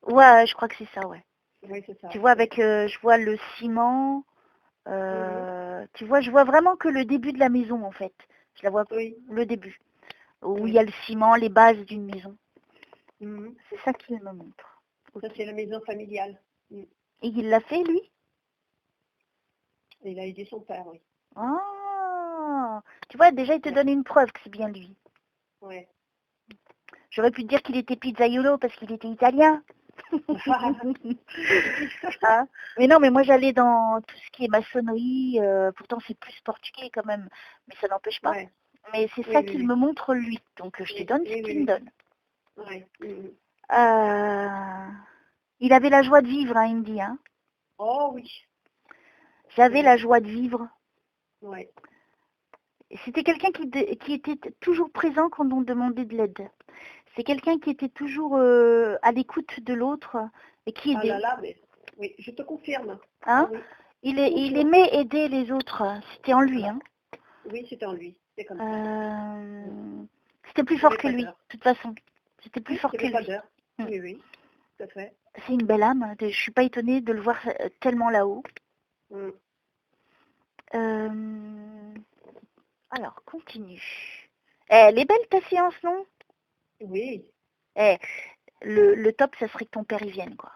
Ouais, je crois que c'est ça, ouais. Oui, c'est ça. Tu vois, avec, je vois le ciment. Tu vois, je vois vraiment que le début de la maison, en fait. Je la vois, le début. Où il y a le ciment, les bases d'une maison. C'est ça qu'il me montre. Ça, c'est la maison familiale. Et il l'a fait, lui? Il a aidé son père, oui. Ah, tu vois, déjà, il te donne une preuve que c'est bien lui. Ouais. J'aurais pu te dire qu'il était pizzaiolo parce qu'il était italien. Hein, mais non, mais moi j'allais dans tout ce qui est maçonnerie, pourtant c'est plus portugais quand même, mais ça n'empêche pas. Ouais. Mais c'est ça qu'il me montre lui, donc je te donne ce qu'il me donne. Ouais. Il avait la joie de vivre, hein, il me dit. Hein. Oh oui. J'avais la joie de vivre. Ouais. C'était quelqu'un qui était toujours présent quand on demandait de l'aide. C'est quelqu'un qui était toujours à l'écoute de l'autre et qui aidait. Ah là là, mais oui, je te confirme. Hein, oui. il aimait aider les autres. C'était en lui. Hein. Oui, c'était en lui. C'est comme ça. C'était plus fort que lui, de toute façon. C'était plus fort que lui. Oui, tout à fait. C'est une belle âme. Je suis pas étonnée de le voir tellement là-haut. Alors, continue. Elle est belle ta séance, non? Oui. Le top, ça serait que ton père y vienne, quoi.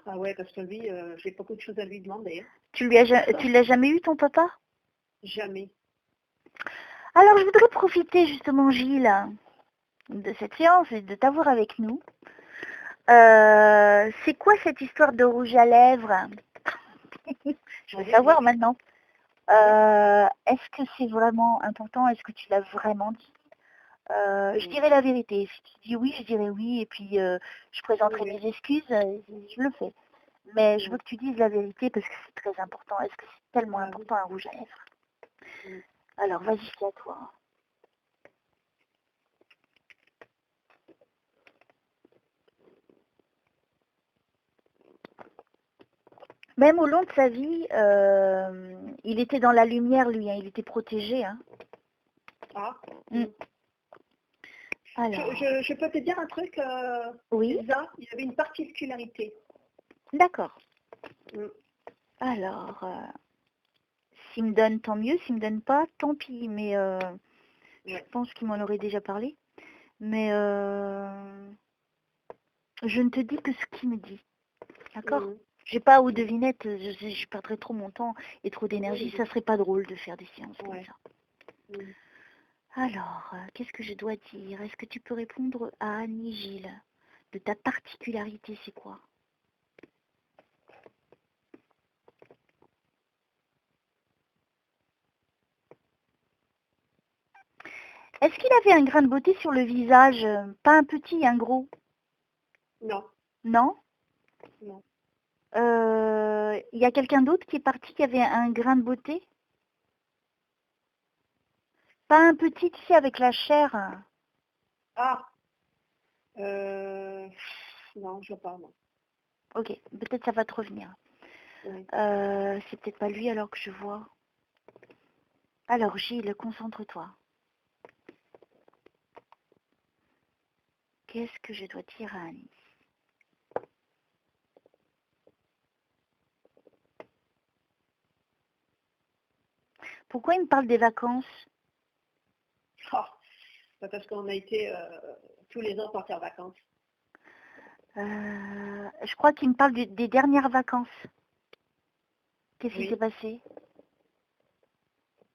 Ah ouais, parce que lui, j'ai beaucoup de choses à lui demander. Hein. Tu l'as jamais eu, ton papa? Jamais. Alors, je voudrais profiter justement, Gilles, de cette séance et de t'avoir avec nous. C'est quoi cette histoire de rouge à lèvres? Je veux savoir maintenant. Est-ce que c'est vraiment important? Est-ce que tu l'as vraiment dit? Je dirais la vérité. Si tu dis oui, je dirais oui. Et puis, je présenterai des excuses. Je le fais. Mais je veux que tu dises la vérité parce que c'est très important. Est-ce que c'est tellement important un rouge à lèvres? Alors, vas-y, c'est à toi. Même au long de sa vie, il était dans la lumière, lui. Hein, il était protégé. Hein. Ah. Alors. Je peux te dire un truc, oui. Elsa, il avait une particularité. D'accord. Alors, s'il me donne, tant mieux. S'il me donne pas, tant pis. Mais je pense qu'il m'en aurait déjà parlé. Mais je ne te dis que ce qu'il me dit. D'accord. J'ai pas aux devinettes. Je perdrais trop mon temps et trop d'énergie. Ça serait pas drôle de faire des séances comme ça. Alors, qu'est-ce que je dois dire? Est-ce que tu peux répondre à Annie Gilles? De ta particularité, c'est quoi? Est-ce qu'il avait un grain de beauté sur le visage? Pas un petit, un gros? Non, Non? non. Il y a quelqu'un d'autre qui est parti qui avait un grain de beauté? Pas un petit, tu sais, avec la chair. Ah, non, je vois pas, non. Ok, peut-être ça va te revenir. Oui. C'est peut-être pas lui alors que je vois. Alors Gilles, concentre-toi. Qu'est-ce que je dois dire à Annie? Pourquoi il me parle des vacances? Ah, parce qu'on a été tous les ans partir en vacances. Je crois qu'il me parle des dernières vacances. Qu'est-ce qui Oui. s'est passé?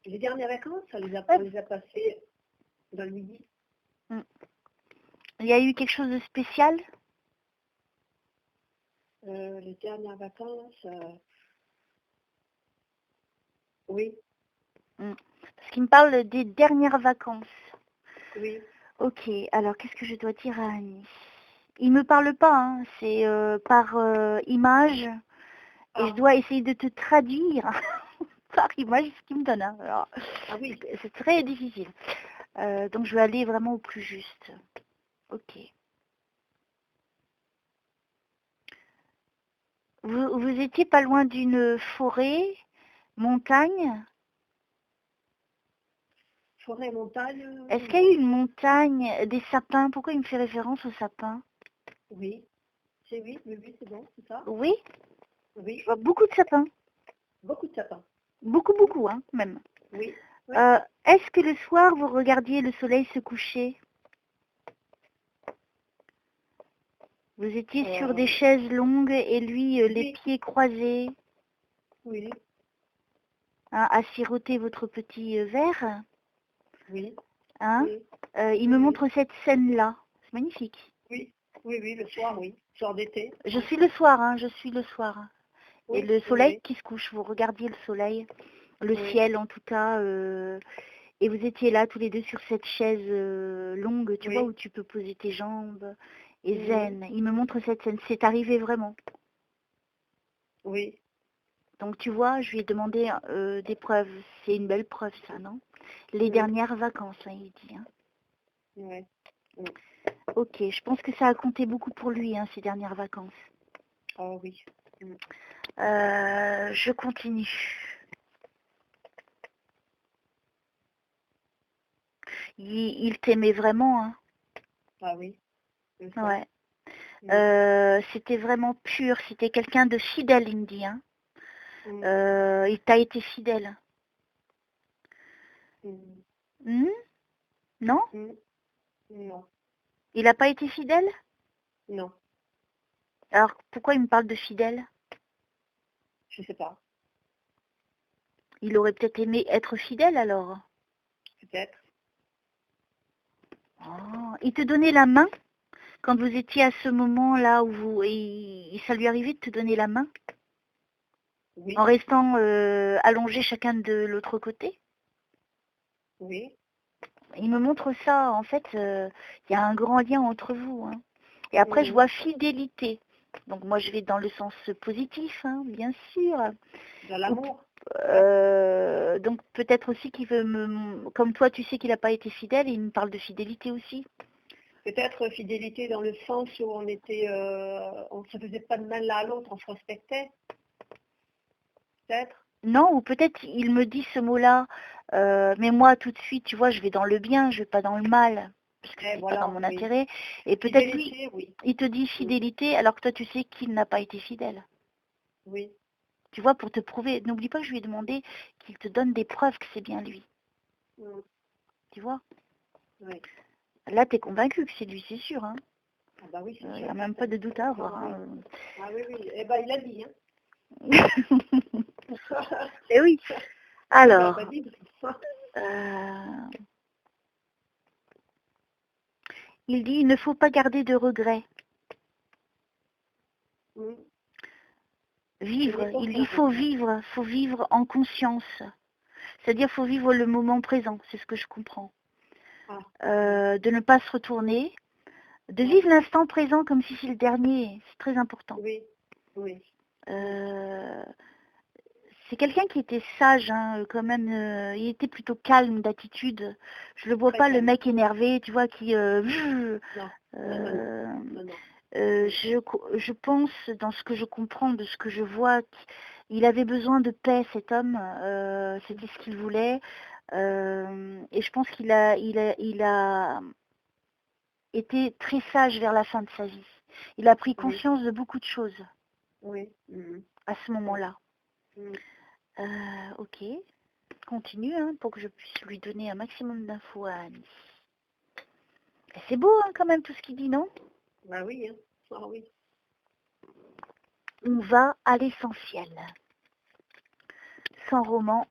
Les dernières vacances, on les a passées dans le midi. Il y a eu quelque chose de spécial? Les dernières vacances, oui, Parce qu'il me parle des dernières vacances. oui. Ok, alors qu'est-ce que je dois dire à Annie? Il me parle pas, hein, c'est par image. Et je Ah, dois essayer de te traduire par image ce qu'il me donne. Hein. Alors, ah oui, c'est très difficile. Donc je vais aller vraiment au plus juste. Ok. Vous étiez pas loin d'une forêt, montagne? forêt, montagne, Est-ce qu'il y a eu une montagne, des sapins? Pourquoi il me fait référence aux sapins? oui. C'est oui, c'est bon, c'est ça. Oui, Oui, je vois beaucoup de sapins. beaucoup de sapins. Beaucoup, hein, même. Oui, oui. Est-ce que le soir, vous regardiez le soleil se coucher? Vous étiez sur des chaises longues et lui, les oui, pieds croisés, oui, hein, à siroter votre petit verre. oui, Hein. oui, Il me montre cette scène-là. C'est magnifique. oui, oui, le soir, oui. Soir d'été. Je suis le soir, hein, je suis le soir. Et Oui, le oui, soleil oui, qui se couche, vous regardiez le soleil, le oui, ciel en tout cas, et vous étiez là tous les deux sur cette chaise longue, tu vois, où oui, tu peux poser tes jambes, et oui, zen. Il me montre cette scène, c'est arrivé vraiment. oui, Donc tu vois, je lui ai demandé des preuves, c'est une belle preuve ça, non? Les dernières vacances, hein, il dit. Hein. oui. Ok, je pense que ça a compté beaucoup pour lui, hein, ces dernières vacances. Oh oui. Je continue. Il t'aimait vraiment, hein. Ah oui. Ouais. C'était vraiment pur, c'était quelqu'un de fidèle, il me dit. Hein. Il t'a été fidèle. Non? Non. Il n'a pas été fidèle? Non. Alors, pourquoi il me parle de fidèle? Je sais pas. Il aurait peut-être aimé être fidèle, alors. Peut-être. Oh, il te donnait la main quand vous étiez à ce moment-là où vous... Et ça lui arrivait de te donner la main? Oui. En restant allongés chacun de l'autre côté? Oui. Il me montre ça, en fait, il y a un grand lien entre vous. Hein. Et après, je vois fidélité. Donc moi, je vais dans le sens positif, hein, bien sûr. Dans l'amour. Donc peut-être aussi qu'il veut me... Comme toi, tu sais qu'il n'a pas été fidèle, et il me parle de fidélité aussi. Peut-être fidélité dans le sens où on était, on se faisait pas de mal l'un à l'autre, on se respectait. Peut-être. Non, ou peut-être il me dit ce mot-là, mais moi tout de suite, tu vois, je vais dans le bien, je vais pas dans le mal, parce que c'est pas dans mon intérêt. Et peut-être lui, il te dit fidélité, alors que toi tu sais qu'il n'a pas été fidèle. Oui. Tu vois, pour te prouver, n'oublie pas que je lui ai demandé qu'il te donne des preuves que c'est bien lui. Tu vois? Oui. Là, tu es convaincu que c'est lui, c'est sûr. Hein. Ah bah oui, c'est sûr. Il n'y a même pas de doute à avoir. Hein. Ah oui, oui. Eh ben, il a dit. Hein. Eh oui. Alors, il dit, il ne faut pas garder de regrets. Vivre, il dit, faut vivre en conscience. C'est-à-dire, faut vivre le moment présent, c'est ce que je comprends. de ne pas se retourner, de vivre l'instant présent comme si c'est le dernier. C'est très important. Oui, oui. C'est quelqu'un qui était sage, hein, quand même. Il était plutôt calme d'attitude. Je le vois Très pas, calme. le mec énervé, tu vois, qui... Non. Je pense, dans ce que je comprends, de ce que je vois, qu'il avait besoin de paix, cet homme. C'était ce qu'il voulait. Et je pense qu'il a été très sage vers la fin de sa vie. Il a pris conscience de beaucoup de choses. Oui. À ce moment-là. Mm. Ok. Continue, hein, pour que je puisse lui donner un maximum d'infos à Annie. Et c'est beau, hein, quand même, tout ce qu'il dit, non? Bah oui, hein. Ah oui. On va à l'essentiel. Sans roman,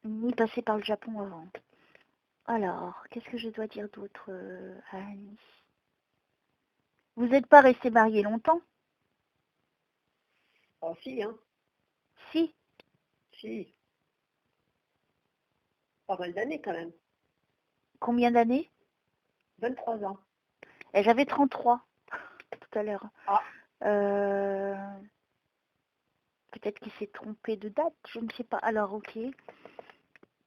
ni passer par le Japon avant. Alors, qu'est-ce que je dois dire d'autre à Annie? Vous n'êtes pas resté marié longtemps? Oh si, hein. Si. Si. Pas mal d'années quand même. Combien d'années? 23 ans. Et j'avais 33 tout à l'heure. Ah. Peut-être qu'il s'est trompé de date, je ne sais pas. Alors, ok.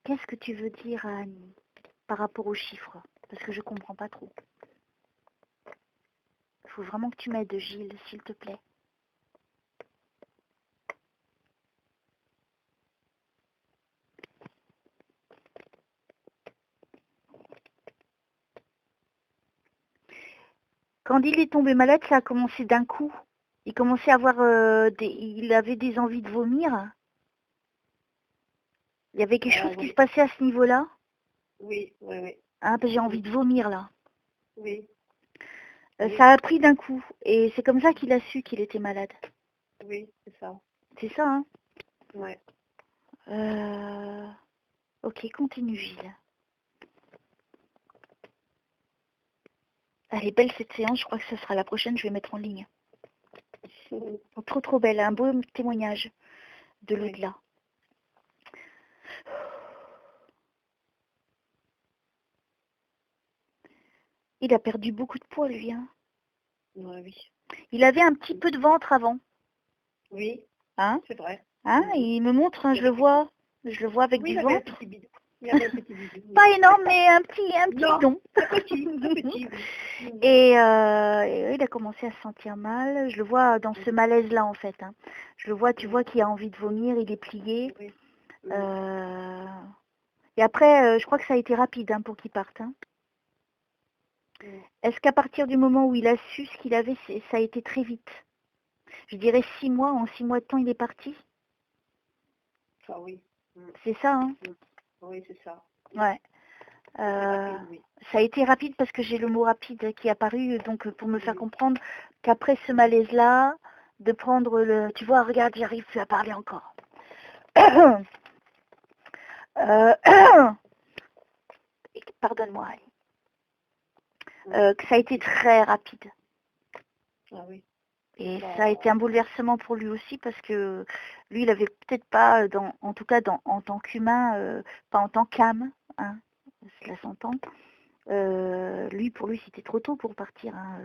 Qu'est-ce que tu veux dire à Annie par rapport aux chiffres? Parce que je comprends pas trop. Il faut vraiment que tu m'aides, Gilles, s'il te plaît. Quand il est tombé malade, ça a commencé d'un coup. Il commençait à avoir il avait des envies de vomir. Il y avait quelque chose qui se passait à ce niveau-là? Oui, oui, oui. Hein, j'ai envie de vomir là. Oui. Ça a pris d'un coup. Et c'est comme ça qu'il a su qu'il était malade. Oui, c'est ça. C'est ça, hein? Ouais. Ok, continue, Gilles. Elle est belle cette séance, je crois que ce sera la prochaine, je vais mettre en ligne. Trop trop belle, un beau témoignage de l'au-delà. Il a perdu beaucoup de poids, lui. Hein. Ouais, oui. Il avait un petit peu de ventre avant. Oui, hein? C'est vrai. Hein, il me montre, hein, je le vois avec du ventre. Il avait un petit bidon. Pas énorme, mais un petit bidon. Petit. Et il a commencé à se sentir mal. Je le vois dans ce malaise-là, en fait. Hein. Je le vois, tu vois qu'il a envie de vomir, il est plié. Oui. Et après, je crois que ça a été rapide hein, pour qu'il parte. Hein. Est-ce qu'à partir du moment où il a su ce qu'il avait, ça a été très vite? Je dirais 6 mois. En 6 mois de temps, il est parti. Ah oui. C'est ça, hein? Oui, c'est ça. Ouais. Rapide, oui. Ça a été rapide parce que j'ai le mot rapide qui est apparu, donc pour me faire comprendre qu'après ce malaise-là, de prendre le... Tu vois, regarde, j'arrive plus à parler encore. Pardonne-moi, que ça a été très rapide. Ah oui. Et ça a été un bouleversement pour lui aussi parce que lui, il avait peut-être pas, en tout cas en tant qu'humain, pas en tant qu'âme, hein, cela s'entend. Lui, pour lui, c'était trop tôt pour partir hein,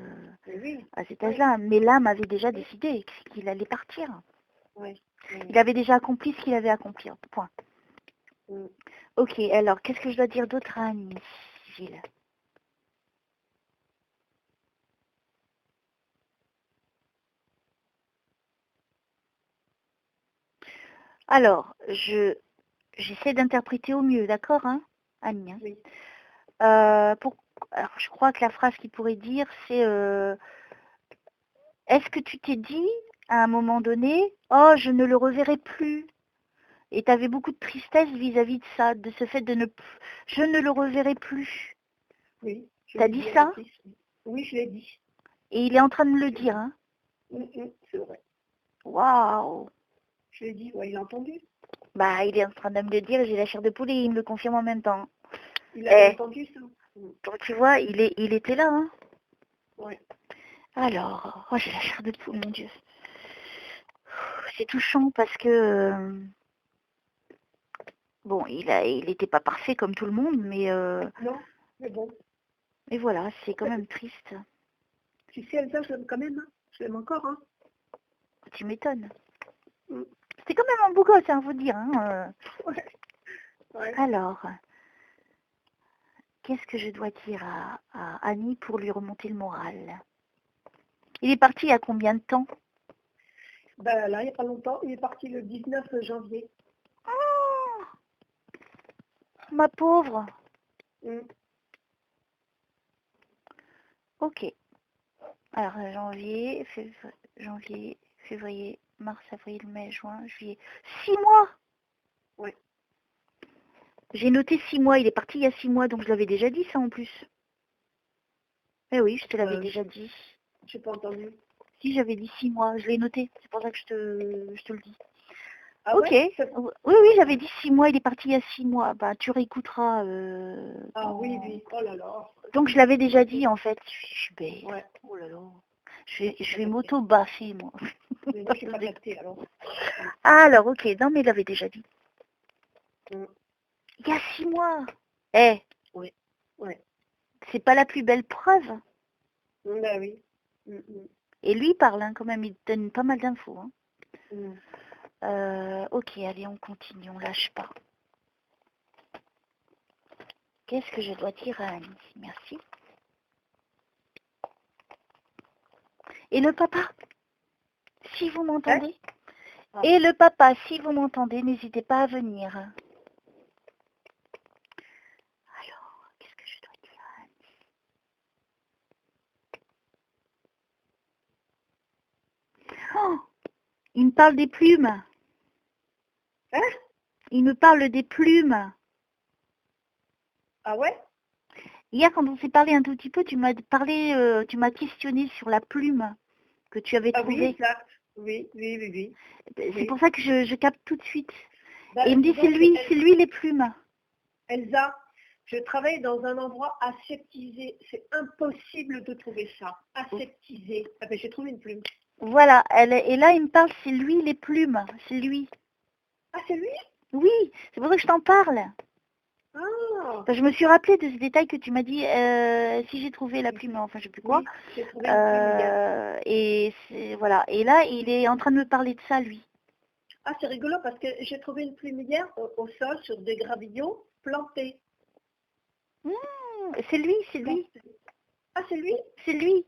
à cet âge-là. Mais l'âme avait déjà décidé qu'il allait partir. Oui. Il avait déjà accompli ce qu'il avait accompli. Point. Ok, alors, qu'est-ce que je dois dire d'autre à Annie, Gilles? Alors, j'essaie d'interpréter au mieux, d'accord, hein, Annie hein. Oui. Alors, je crois que la phrase qu'il pourrait dire, c'est est-ce que tu t'es dit, à un moment donné, oh, je ne le reverrai plus? Et tu avais beaucoup de tristesse vis-à-vis de ça, de ce fait de ne... Je ne le reverrai plus. Oui. T'as dit ça? Oui, je l'ai dit. Et il est en train de me le dire, hein? C'est vrai. Waouh! Je l'ai dit, ouais, il a entendu. Bah, il est en train de me le dire, j'ai la chair de poulet, il me le confirme en même temps. Il a entendu ça. Donc, tu vois, il était là, hein? Ouais. Alors, oh, j'ai la chair de poule, mon Dieu. C'est touchant parce que... bon, il n'était pas parfait comme tout le monde, mais... Non. Mais bon, Et voilà, c'est quand même triste. tu sais, Elsa, je l'aime quand même. Hein. Je l'aime encore. Hein. Tu m'étonnes. Mm. C'est quand même un beau gosse, hein, faut dire. Hein. Ouais. Ouais. Alors, qu'est-ce que je dois dire à Annie pour lui remonter le moral? Il est parti il y a combien de temps? Ben, là, il n'y a pas longtemps, il est parti le 19 janvier. Oh, ma pauvre. Mm. Ok. Alors, janvier, février, mars, avril, mai, juin, juillet. 6 mois. Ouais. J'ai noté 6 mois. Il est parti il y a 6 mois, donc je l'avais déjà dit ça en plus. Eh oui, je te l'avais déjà dit. J'ai pas entendu. Si, j'avais dit 6 mois. Je l'ai noté. C'est pour ça que je te le dis. Ah ok. Ouais, oui, j'avais dit 6 mois. Il est parti il y a 6 mois. Bah, tu réécouteras. Ah oui, oui. Oh là là. Donc, je l'avais déjà dit, en fait. Je suis bête. Ouais. Oh là là. Je vais m'auto-baffer, moi. Mais moi, je suis pas captée, alors. Alors, ok. Non, mais il l'avait déjà dit. Mm. Il y a 6 mois. Eh. Ouais. Ouais. C'est pas la plus belle preuve. Ben oui. Mm, mm. Et lui, il parle, hein, quand même. Il donne pas mal d'infos. Hein. Mm. Ok, allez, on continue. On lâche pas. Qu'est-ce que je dois dire à Annie? Merci. Et le papa, si vous m'entendez, et le papa, si vous m'entendez, n'hésitez pas à venir. Alors, qu'est-ce que je dois dire à Annie? Oh, il me parle des plumes. Hein? Il me parle des plumes. Ah ouais? Hier, quand on s'est parlé un tout petit peu, tu m'as parlé, tu m'as questionné sur la plume que tu avais trouvée. Oui, exact. Oui. C'est pour ça que je capte tout de suite. Bah, Et il me dit, c'est lui les plumes. Elsa, je travaille dans un endroit aseptisé. C'est impossible de trouver ça. Aseptisé. Ah ben, j'ai trouvé une plume. Voilà, et là, il me parle, c'est lui les plumes. C'est lui. Ah, c'est lui? Oui, c'est pour ça que je t'en parle. Ah. Enfin, je me suis rappelé de ce détail que tu m'as dit, si j'ai trouvé la plume, enfin je sais plus quoi. Oui, j'ai trouvé une plume hier. Et voilà. Et là, il est en train de me parler de ça, lui. Ah, c'est rigolo parce que j'ai trouvé une plume hier au sol sur des gravillons plantés. C'est lui. Ah, c'est lui? C'est lui.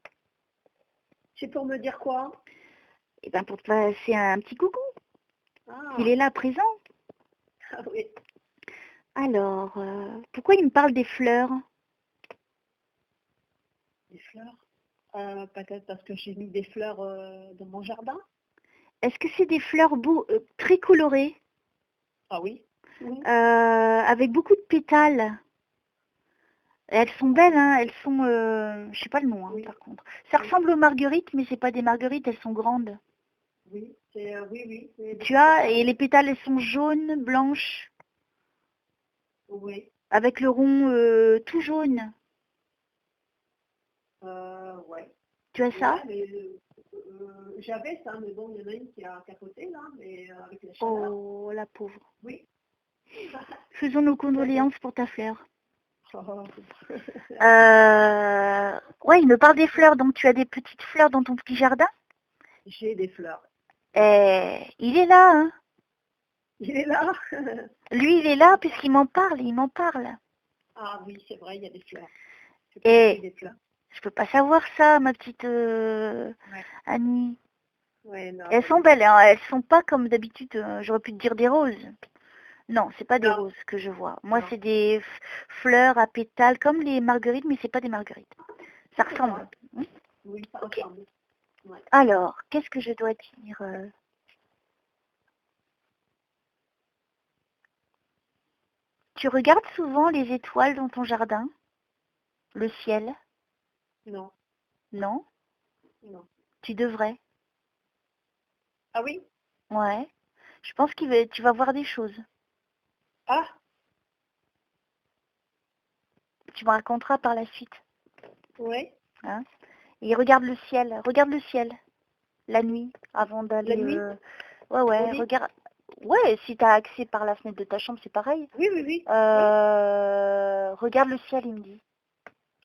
C'est pour me dire quoi? Et ben pour te passer un petit coucou. Ah. Il est là, présent. Ah oui. Alors, pourquoi il me parle des fleurs? Des fleurs? Peut-être parce que j'ai mis des fleurs dans mon jardin. Est-ce que c'est des fleurs très colorées? Ah oui. Avec beaucoup de pétales. Elles sont belles, hein. Elles sont, je sais pas le nom, hein, par contre. Ça ressemble aux marguerites, mais c'est pas des marguerites, elles sont grandes. Oui, oui. Tu as, et les pétales, elles sont jaunes, blanches. Oui. Avec le rond tout jaune. Ouais. Tu as ça? J'avais ça, mais bon, il y en a une qui est à côté, là, mais avec la chaleur. Oh, la pauvre. Oui. Faisons nos condoléances pour ta fleur. Oh. Ouais, il me parle des fleurs, donc tu as des petites fleurs dans ton petit jardin? J'ai des fleurs. Il est là, hein? Il est là. Lui, il est là puisqu'il m'en parle, Ah oui, c'est vrai, il y a des fleurs. Et je peux pas savoir ça, ma petite Annie. Ouais, non, elles sont belles, hein. Elles sont pas comme d'habitude, j'aurais pu te dire des roses. Non, c'est pas des roses que je vois. Moi, c'est des fleurs à pétales, comme les marguerites, mais c'est pas des marguerites. Ça ressemble. Oui, ça ressemble. Ouais. Alors, qu'est-ce que je dois dire? Tu regardes souvent les étoiles dans ton jardin? Le ciel? Non. Non? Non. Tu devrais. Ah oui? Ouais. Je pense que tu vas voir des choses. Ah! Tu me raconteras par la suite. Oui. Hein? Et regarde le ciel. Regarde le ciel. La nuit, avant d'aller... La nuit? Ouais, regarde... Ouais, si tu as accès par la fenêtre de ta chambre, c'est pareil. Oui. Regarde le ciel, il me dit.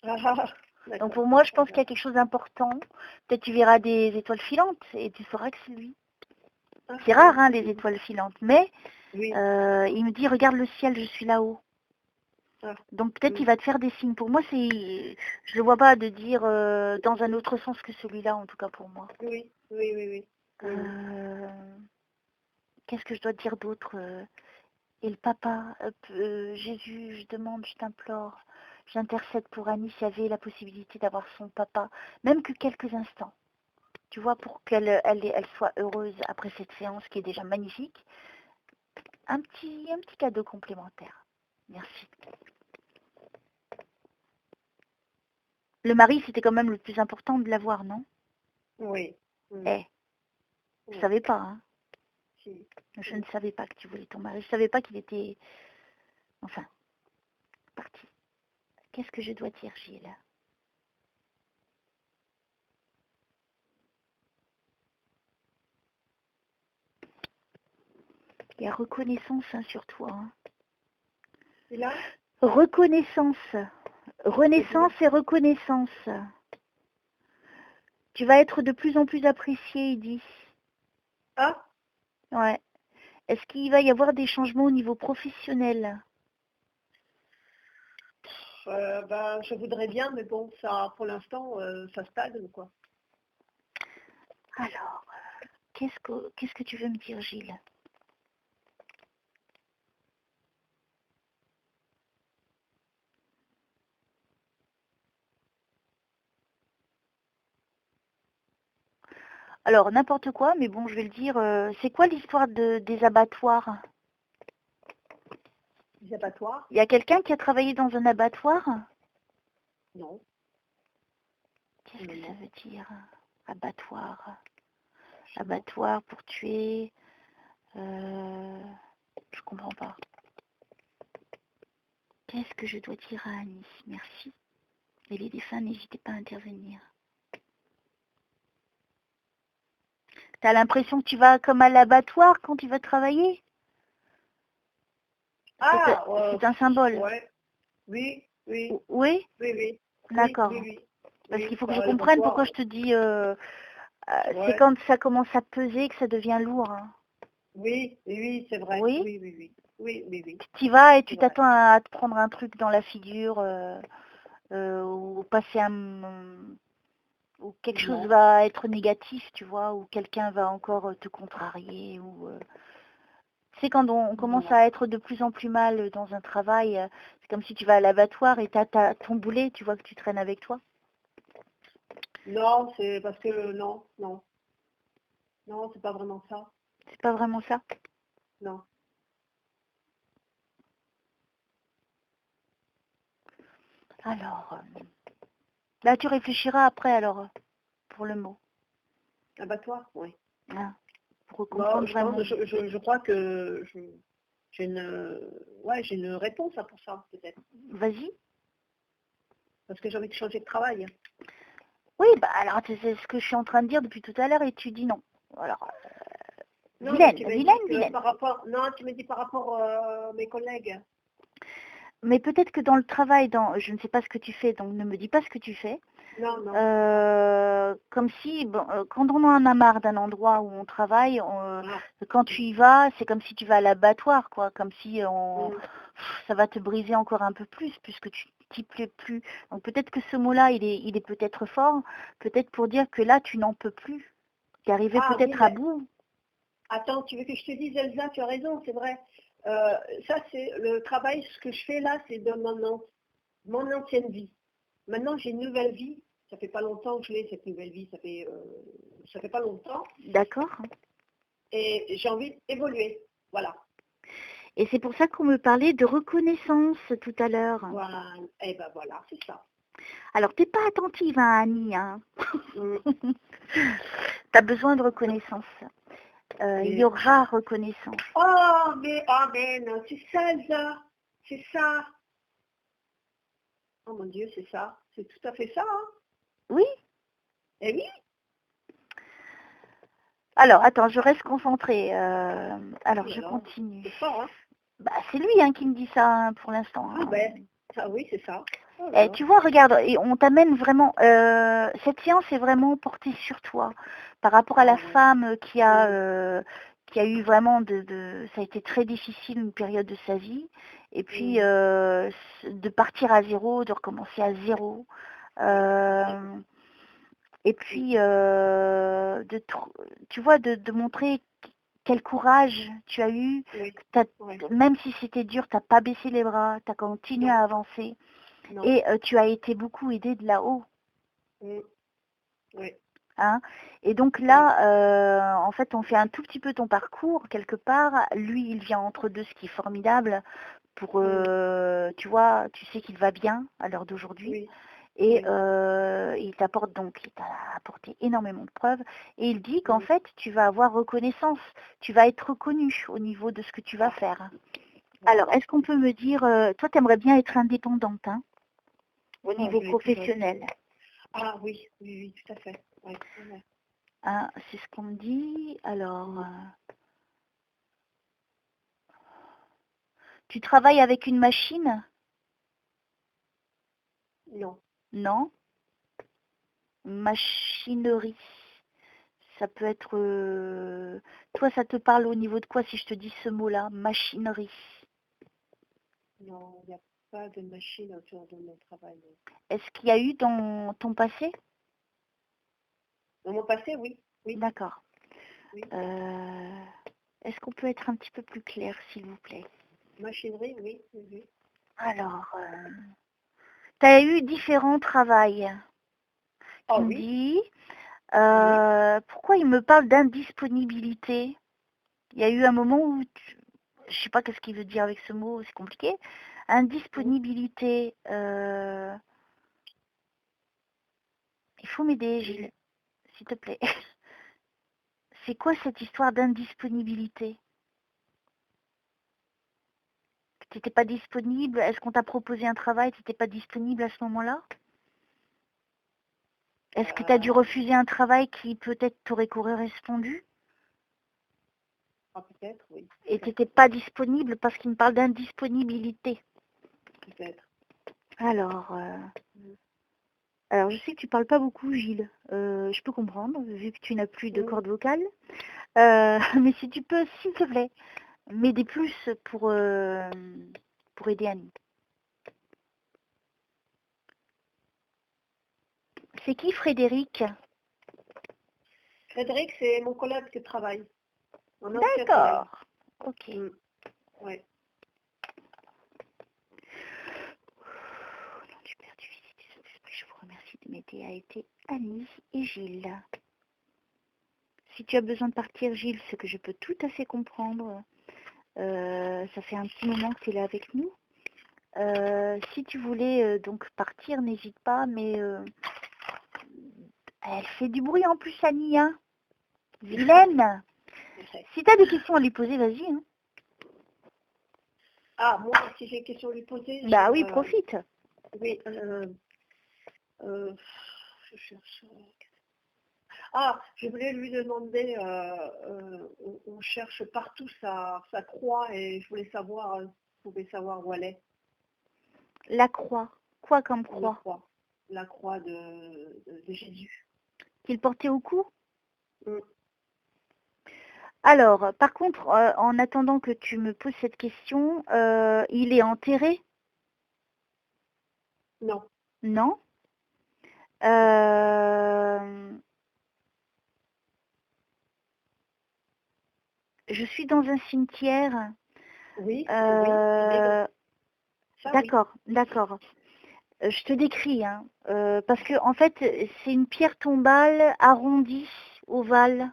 Donc pour moi, je pense qu'il y a quelque chose d'important. Peut-être tu verras des étoiles filantes et tu sauras que c'est lui. C'est rare, hein, les étoiles filantes. Mais oui. il me dit, regarde le ciel, je suis là-haut. Donc peut-être qu'il va te faire des signes. Pour moi, je le vois pas de dire dans un autre sens que celui-là, en tout cas pour moi. Oui. Qu'est-ce que je dois dire d'autre Et le papa, Jésus, je demande, je t'implore, j'intercède pour Annie s'il y avait la possibilité d'avoir son papa, même que quelques instants. Tu vois, pour qu'elle soit heureuse après cette séance qui est déjà magnifique. Un petit cadeau complémentaire. Merci. Le mari, c'était quand même le plus important de l'avoir, non? Oui. Je ne savais pas, hein. Si. Je ne savais pas que tu voulais ton mari. Je ne savais pas qu'il était... Enfin, parti. Qu'est-ce que je dois dire, Gilles? Il y a reconnaissance sur toi. Hein. Et là? Reconnaissance. Renaissance et reconnaissance. Tu vas être de plus en plus apprécié, il dit. Ah? Ouais. Est-ce qu'il va y avoir des changements au niveau professionnel? Je voudrais bien, mais bon, ça, pour l'instant, ça stagne, quoi. Alors, qu'est-ce que tu veux me dire, Gilles? Alors, n'importe quoi, mais bon, je vais le dire. C'est quoi l'histoire des abattoirs? Les abattoirs? Il y a quelqu'un qui a travaillé dans un abattoir? Non. Qu'est-ce que ça veut dire? Abattoir. Abattoir pour tuer. Je comprends pas. Qu'est-ce que je dois dire à Annie? Merci. Et les défunts, n'hésitez pas à intervenir. T'as l'impression que tu vas comme à l'abattoir quand tu vas travailler? C'est un symbole. Ouais. Oui. Oui? Oui. D'accord. Oui. Parce qu'il faut que je comprenne pourquoi je te dis... C'est quand ça commence à peser que ça devient lourd. Hein. Oui, c'est vrai. Oui. Oui. Tu y vas et tu t'attends à te prendre un truc dans la figure ou passer ou quelque chose va être négatif, tu vois, ou quelqu'un va encore te contrarier. C'est quand on commence à être de plus en plus mal dans un travail, c'est comme si tu vas à l'abattoir et tu as ton boulet, tu vois, que tu traînes avec toi. Non, c'est parce que non, c'est pas vraiment ça. C'est pas vraiment ça? Non. Alors, là tu réfléchiras après alors, pour le mot. Abattoir, oui. Ah, pour comprendre vraiment. Je crois que j'ai une réponse pour ça, peut-être. Vas-y. Parce que j'ai envie de changer de travail. Oui, bah alors c'est ce que je suis en train de dire depuis tout à l'heure et tu dis non. Alors, vilaine. Par rapport, non, tu m'as dit par rapport à mes collègues. Mais peut-être que dans le travail, je ne sais pas ce que tu fais, donc ne me dis pas ce que tu fais. Non. Comme si, quand on en a marre d'un endroit où on travaille, quand tu y vas, c'est comme si tu vas à l'abattoir, quoi. Comme si ça va te briser encore un peu plus, puisque tu t'y plais plus. Donc peut-être que ce mot-là, il est peut-être fort, peut-être pour dire que là, tu n'en peux plus. Tu es arrivé peut-être à bout. Attends, tu veux que je te dise, Elsa, tu as raison, c'est vrai. Ça, c'est le travail, ce que je fais là, c'est dans mon ancienne vie. Maintenant, j'ai une nouvelle vie. Ça fait pas longtemps que je l'ai, cette nouvelle vie. Ça fait pas longtemps. D'accord. Et j'ai envie d'évoluer. Voilà. Et c'est pour ça qu'on me parlait de reconnaissance tout à l'heure. Voilà. Et ben voilà, c'est ça. Alors, t'es pas attentive, hein, Annie. Hein. T'as besoin de reconnaissance. Il y aura reconnaissance. Oh, mais non, c'est ça, Elsa. C'est ça. Oh mon Dieu, c'est ça. C'est tout à fait ça. Hein. Oui. Eh oui. Alors, attends, je reste concentrée. Alors, je continue. C'est fort, hein. Bah, c'est lui qui me dit ça pour l'instant. Ah oui, c'est ça. Et tu vois, regarde, et on t'amène vraiment. Cette séance est vraiment portée sur toi par rapport à la femme qui a eu vraiment ça a été très difficile une période de sa vie, et puis de partir à zéro, de recommencer à zéro. Et puis tu vois, de montrer quel courage tu as eu. Même si c'était dur, tu n'as pas baissé les bras, tu as continué à avancer. Non. Et tu as été beaucoup aidé de là-haut. Oui. Hein, et donc là, en fait, on fait un tout petit peu ton parcours quelque part. Lui, il vient entre deux, ce qui est formidable. Pour, tu vois, tu sais qu'il va bien à l'heure d'aujourd'hui. Oui. Et il t'apporte donc, il t'a apporté énormément de preuves. Et il dit qu'en fait, tu vas avoir reconnaissance. Tu vas être reconnu au niveau de ce que tu vas faire. Alors, est-ce qu'on peut me dire, toi, tu aimerais bien être indépendante, hein, au niveau professionnel? Ah oui, oui, oui, tout à fait. Oui, ouais. Hein, c'est ce qu'on me dit. Alors, tu travailles avec une machine? Non. Non. Machinerie. Ça peut être... Toi, ça te parle au niveau de quoi si je te dis ce mot-là? Machinerie. Non, il n'y a pas de machine autour de mon travail. Est-ce qu'il y a eu dans ton passé? Dans mon passé, oui. Oui. D'accord. Oui. Est-ce qu'on peut être un petit peu plus clair, s'il vous plaît? Machinerie, oui. Oui. Alors, tu as eu différents travails. Oh, Tu me dis, pourquoi il me parle d'indisponibilité? Il y a eu un moment où, je sais pas qu'est-ce qu'il veut dire avec ce mot, c'est compliqué. Indisponibilité, il faut m'aider, Gilles, s'il te plaît. C'est quoi cette histoire d'indisponibilité? Tu n'étais pas disponible? Est-ce qu'on t'a proposé un travail, tu n'étais pas disponible à ce moment-là? Est-ce que tu as dû refuser un travail qui peut-être t'aurait correspondu? Ah, peut-être, oui. Et tu n'étais pas disponible parce qu'il me parle d'indisponibilité. Peut-être. Alors, je sais que tu parles pas beaucoup, Gilles. Je peux comprendre, vu que tu n'as plus de corde vocale. Mais si tu peux, s'il te plaît, m'aider plus pour aider Annie. C'est qui Frédéric? Frédéric, c'est mon collègue de travail. D'accord. Ok. Ouais. Au nom du Père, du Fils et du Saint-Esprit, je vous remercie de m'aider à aider Annie et Gilles. Si tu as besoin de partir, Gilles, ce que je peux tout à fait comprendre, ça fait un petit moment que tu es là avec nous. Si tu voulais donc partir, n'hésite pas, mais elle fait du bruit en plus, Annie, hein. Vilaine. Si tu as des questions à lui poser, vas-y. Hein. Ah, moi, si j'ai des questions à lui poser... Bah oui, profite. Oui, je cherche... Ah, je voulais lui demander, on cherche partout sa croix et je voulais savoir, vous pouvez savoir où elle est. La croix. Quoi comme croix? La croix de Jésus. Qu'il portait au cou? Alors, par contre, en attendant que tu me poses cette question, il est enterré? Non. Non. Je suis dans un cimetière. Oui. D'accord, d'accord. Je te décris, hein, parce que en fait, c'est une pierre tombale arrondie, ovale.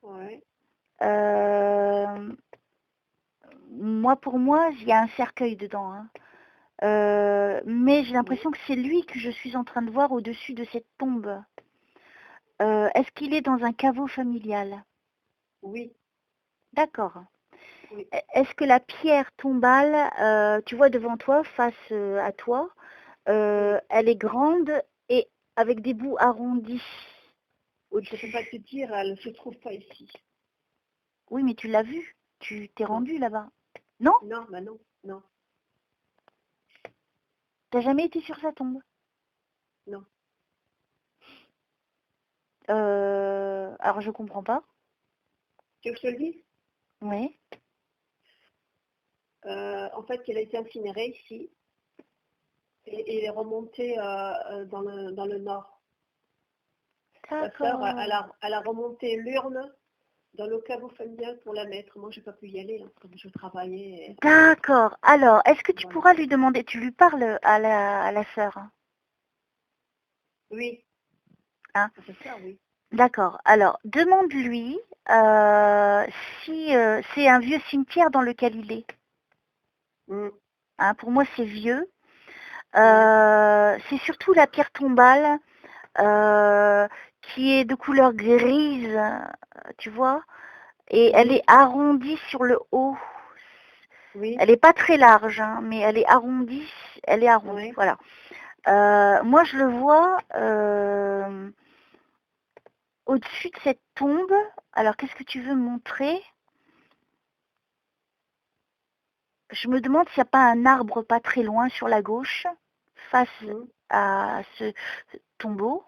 Ouais. Moi, pour moi, il y a un cercueil dedans. Hein. Mais j'ai l'impression que c'est lui que je suis en train de voir au-dessus de cette tombe. Est-ce qu'il est dans un caveau familial? Oui. D'accord. Oui. Est-ce que la pierre tombale, tu vois devant toi, face à toi, elle est grande et avec des bouts arrondis? Je ne peux pas te dire, elle ne se trouve pas ici. Oui, mais tu l'as vue. Tu t'es rendu là-bas. Non? Non, bah non, non. T'as jamais été sur sa tombe? Non. Alors je comprends pas. Tu veux que je te le dise? Oui. En fait, elle a été incinérée ici et elle est remontée dans le nord. Ta sœur, D'accord. elle a remonté l'urne dans le caveau familial pour la mettre. Moi, j'ai pas pu y aller, là, comme je travaillais. D'accord. Alors, est-ce que tu Voilà. pourras lui demander, tu lui parles à la sœur, hein? Oui. Hein? C'est ça, oui. D'accord. Alors, demande-lui si c'est un vieux cimetière dans lequel il est. Hein, pour moi, c'est vieux. C'est surtout la pierre tombale qui est de couleur grise, tu vois, et elle est arrondie sur le haut. Oui. Elle n'est pas très large, hein, mais elle est arrondie. Elle est arrondie, Oui. voilà. Moi, je le vois au-dessus de cette tombe. Alors, qu'est-ce que tu veux me montrer? Je me demande s'il n'y a pas un arbre pas très loin sur la gauche, face à ce tombeau.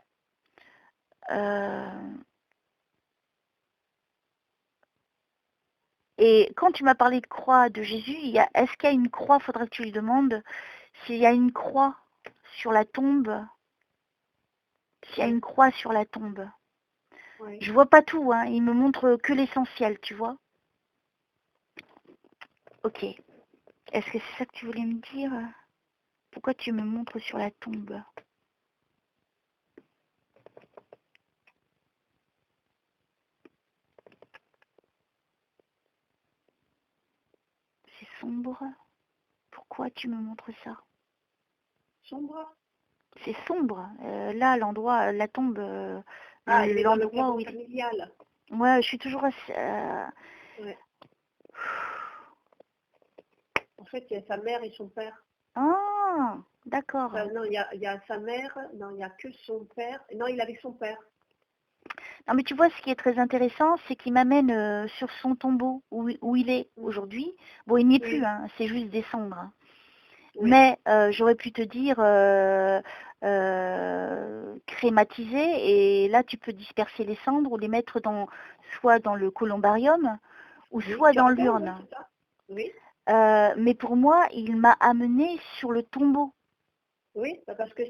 Et quand tu m'as parlé de croix de Jésus, est-ce qu'il y a une croix? Faudrait que tu lui demandes s'il y a une croix sur la tombe. S'il y a une croix sur la tombe. Oui. Je vois pas tout, hein. Il me montre que l'essentiel, tu vois. Ok. Est-ce que c'est ça que tu voulais me dire? Pourquoi tu me montres sur la tombe? C'est sombre. Pourquoi tu me montres ça? Sombre? C'est sombre. Là, l'endroit, la tombe, il est dans le l'endroit caveau où il... familial. Ouais, je suis toujours... Ouais. En fait, il y a sa mère et son père. Ah, d'accord. Non, il y a sa mère. Non, il n'y a que son père. Non, il est avec son père. Non, mais tu vois, ce qui est très intéressant, c'est qu'il m'amène sur son tombeau où il est aujourd'hui. Bon, il n'y est plus, hein, c'est juste des cendres. Hein. Oui. Mais j'aurais pu te dire crématiser, et là, tu peux disperser les cendres ou les mettre soit dans le columbarium ou soit dans l'urne. Oui. Mais pour moi, il m'a amené sur le tombeau. Oui, parce que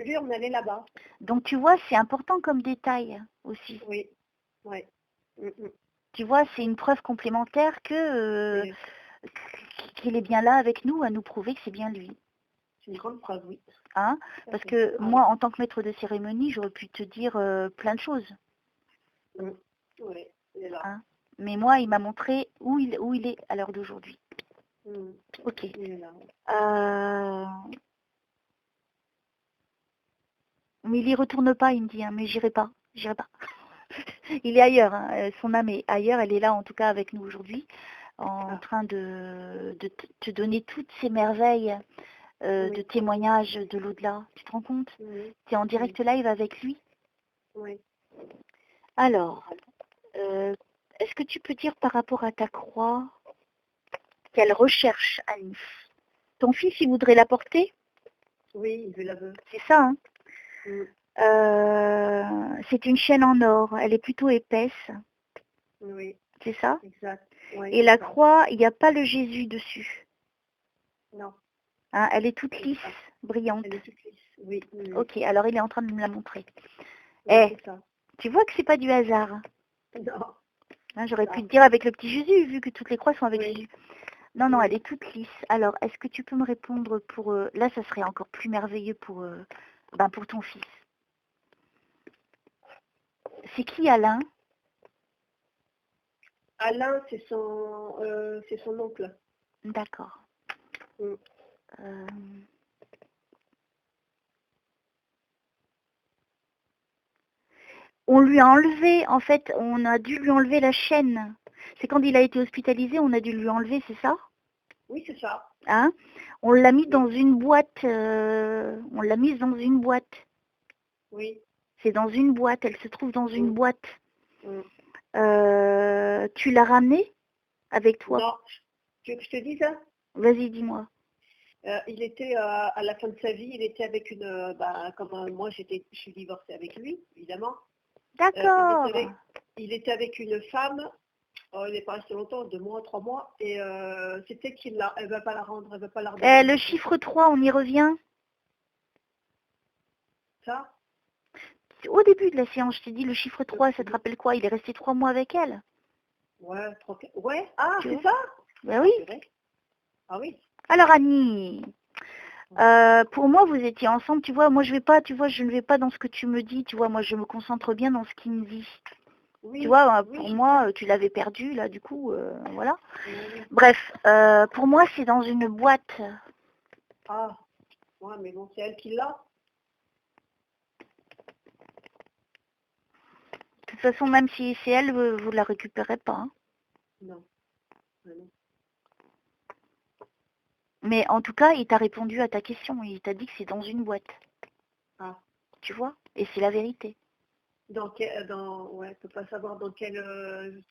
l'urne, elle est là-bas. Donc, tu vois, c'est important comme détail aussi. Oui, oui. Tu vois, c'est une preuve complémentaire qu'il est bien là avec nous, à nous prouver que c'est bien lui. C'est une grande preuve, oui. Hein? Parce que moi, en tant que maître de cérémonie, j'aurais pu te dire plein de choses. Oui, il est là. Hein? Mais moi, il m'a montré où il est à l'heure d'aujourd'hui. Ok. Il est là. Mais il y retourne pas, il me dit, hein, mais j'irai pas. Il est ailleurs, hein. Son âme est ailleurs, elle est là en tout cas avec nous aujourd'hui, en train de te donner toutes ces merveilles de témoignages de l'au-delà. Tu te rends compte? Tu es en direct live avec lui? Oui. Alors, est-ce que tu peux dire par rapport à ta croix quelle recherche, Annie? Ton fils, il voudrait la porter? Oui, il la veut. C'est ça, hein? C'est une chaîne en or, elle est plutôt épaisse. Oui. C'est ça? Exact. Oui, et la croix, il n'y a pas le Jésus dessus. Non. Hein, elle est toute lisse, brillante. Elle est toute lisse, oui. Ok, alors il est en train de me la montrer. Oui, tu vois que c'est pas du hasard. Non. Hein, j'aurais pu te dire avec le petit Jésus, vu que toutes les croix sont avec Jésus. Non, non, elle est toute lisse. Alors, est-ce que tu peux me répondre pour... là, ça serait encore plus merveilleux pour ton fils. C'est qui Alain? Alain, c'est son oncle. D'accord. On lui a enlevé, en fait, on a dû lui enlever la chaîne. C'est quand il a été hospitalisé, on a dû lui enlever, c'est ça? Oui, c'est ça. Hein? On l'a mis dans une boîte. On l'a mise dans une boîte. Oui. C'est dans une boîte. Elle se trouve dans une boîte. Tu l'as ramenée avec toi? Non. Tu veux que je te dise ça? Vas-y, dis-moi. Il était à la fin de sa vie, il était avec une, comme moi je suis divorcée avec lui, évidemment. D'accord. Il était avec une femme, il n'est pas resté longtemps, 2 mois, 3 mois, et c'était elle va pas la rendre, elle va pas la redonner. Le chiffre 3, on y revient. Ça? Au début de la séance, je t'ai dit le chiffre 3, ça te rappelle quoi? Il est resté 3 mois avec elle. Ouais, ouais, ah, c'est ça? Ben oui. Ah oui. Alors Annie, pour moi, vous étiez ensemble, tu vois, moi je ne vais pas dans ce que tu me dis, tu vois, moi je me concentre bien dans ce qu'il me dit. Oui, tu vois, pour moi, tu l'avais perdu, là, du coup, voilà. Oui. Bref, pour moi, c'est dans une boîte. Ah, ouais, mais bon, c'est elle qui l'a. De toute façon, même si c'est elle, vous ne la récupérez pas. Hein. Non. Non. Mais en tout cas, il t'a répondu à ta question. Il t'a dit que c'est dans une boîte. Ah. Tu vois? Et c'est la vérité. Ouais, peut pas savoir dans quelle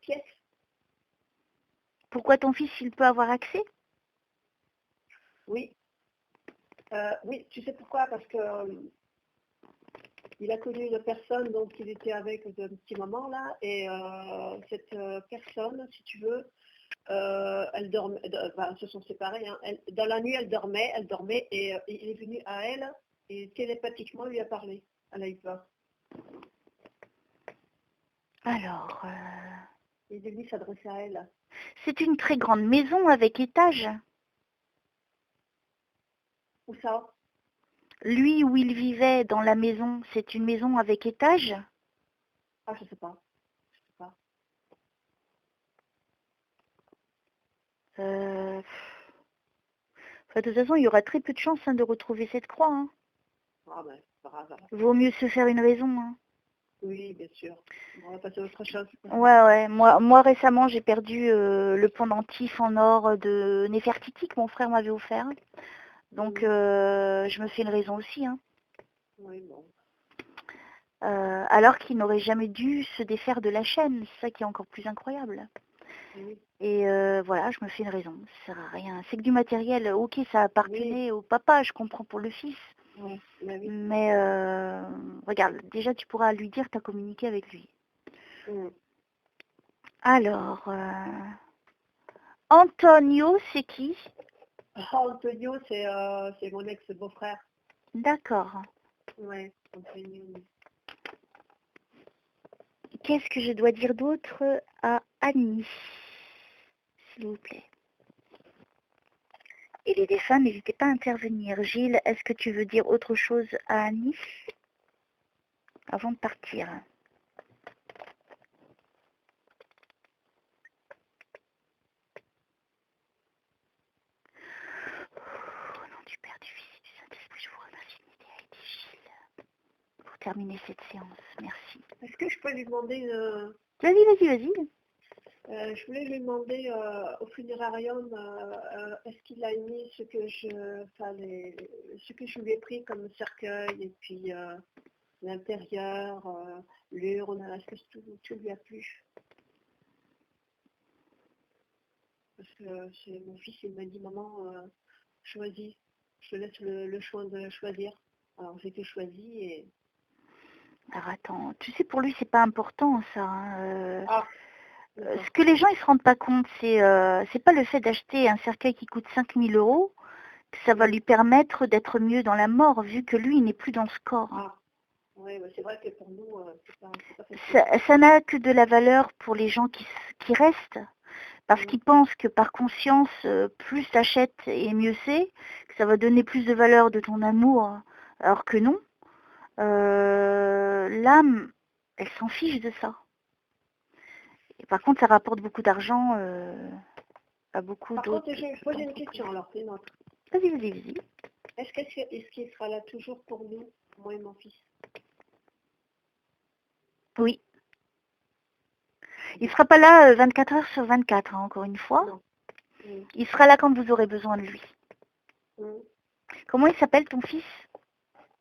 pièce. Pourquoi ton fils, il peut avoir accès? Oui. Oui, tu sais pourquoi? Parce que il a connu une personne dont il était avec un petit moment là, et cette personne, si tu veux, elle dormait, se sont séparés. Hein. Dans la nuit, elle dormait, et il est venu à elle et télépathiquement lui a parlé. Elle a eu peur. Alors, il est venu s'adresser à elle. C'est une très grande maison avec étage. Où ça? Lui, où il vivait dans la maison, c'est une maison avec étage? Ah, je sais pas. Enfin, de toute façon, il y aura très peu de chances de retrouver cette croix. Hein. Ah ben, c'est pas grave. Vaut mieux se faire une raison. Hein. Oui, bien sûr. On va passer à autre chose. Ouais. Moi récemment, j'ai perdu le pendentif en or de Néfertiti que mon frère m'avait offert. Donc, je me fais une raison aussi. Hein. Oui, bon. Alors qu'il n'aurait jamais dû se défaire de la chaîne. C'est ça qui est encore plus incroyable. Oui. Et voilà, je me fais une raison. Ça sert à rien. C'est que du matériel. Ok, ça appartenait au papa, je comprends pour le fils. Oui. Mais regarde, déjà tu pourras lui dire que tu as communiqué avec lui. Alors, Antonio, c'est qui? Antonio, c'est mon ex-beau-frère. D'accord. Ouais, Antonio. Qu'est-ce que je dois dire d'autre à Annie, s'il vous plaît? Et les défunts, n'hésitez pas à intervenir. Gilles, est-ce que tu veux dire autre chose à Annie avant de partir? Au nom du Père, du Fils et du Saint-Esprit, je vous remercie d'aider Gilles pour terminer cette séance. Merci. Est-ce que je peux lui demander Vas-y. Je voulais lui demander au funérarium, est-ce qu'il a mis ce que je lui ai pris comme cercueil, et puis l'intérieur, l'urne, est-ce que tout lui a plu? Parce que c'est mon fils, il m'a dit, maman, choisis, je te laisse le choix de choisir. Alors j'ai tout choisi et... Alors attends, tu sais, pour lui, c'est pas important ça. Hein. Ce que les gens ils se rendent pas compte, c'est pas le fait d'acheter un cercueil qui coûte 5 000 € que ça va lui permettre d'être mieux dans la mort, vu que lui, il n'est plus dans ce corps. Ah. Oui, c'est vrai que pour nous, c'est pas facile. Ça n'a que de la valeur pour les gens qui restent, parce qu'ils pensent que par conscience, plus t'achètes et mieux c'est, que ça va donner plus de valeur de ton amour, alors que non. L'âme, elle s'en fiche de ça. Et par contre, ça rapporte beaucoup d'argent à beaucoup d'autres. Par contre, je vais poser une question, alors c'est une autre. Vas-y. Est-ce qu'il sera là toujours pour nous, moi et mon fils? Oui. Il ne sera pas là 24 heures sur 24, hein, encore une fois. Non. Il sera là quand vous aurez besoin de lui. Comment il s'appelle ton fils?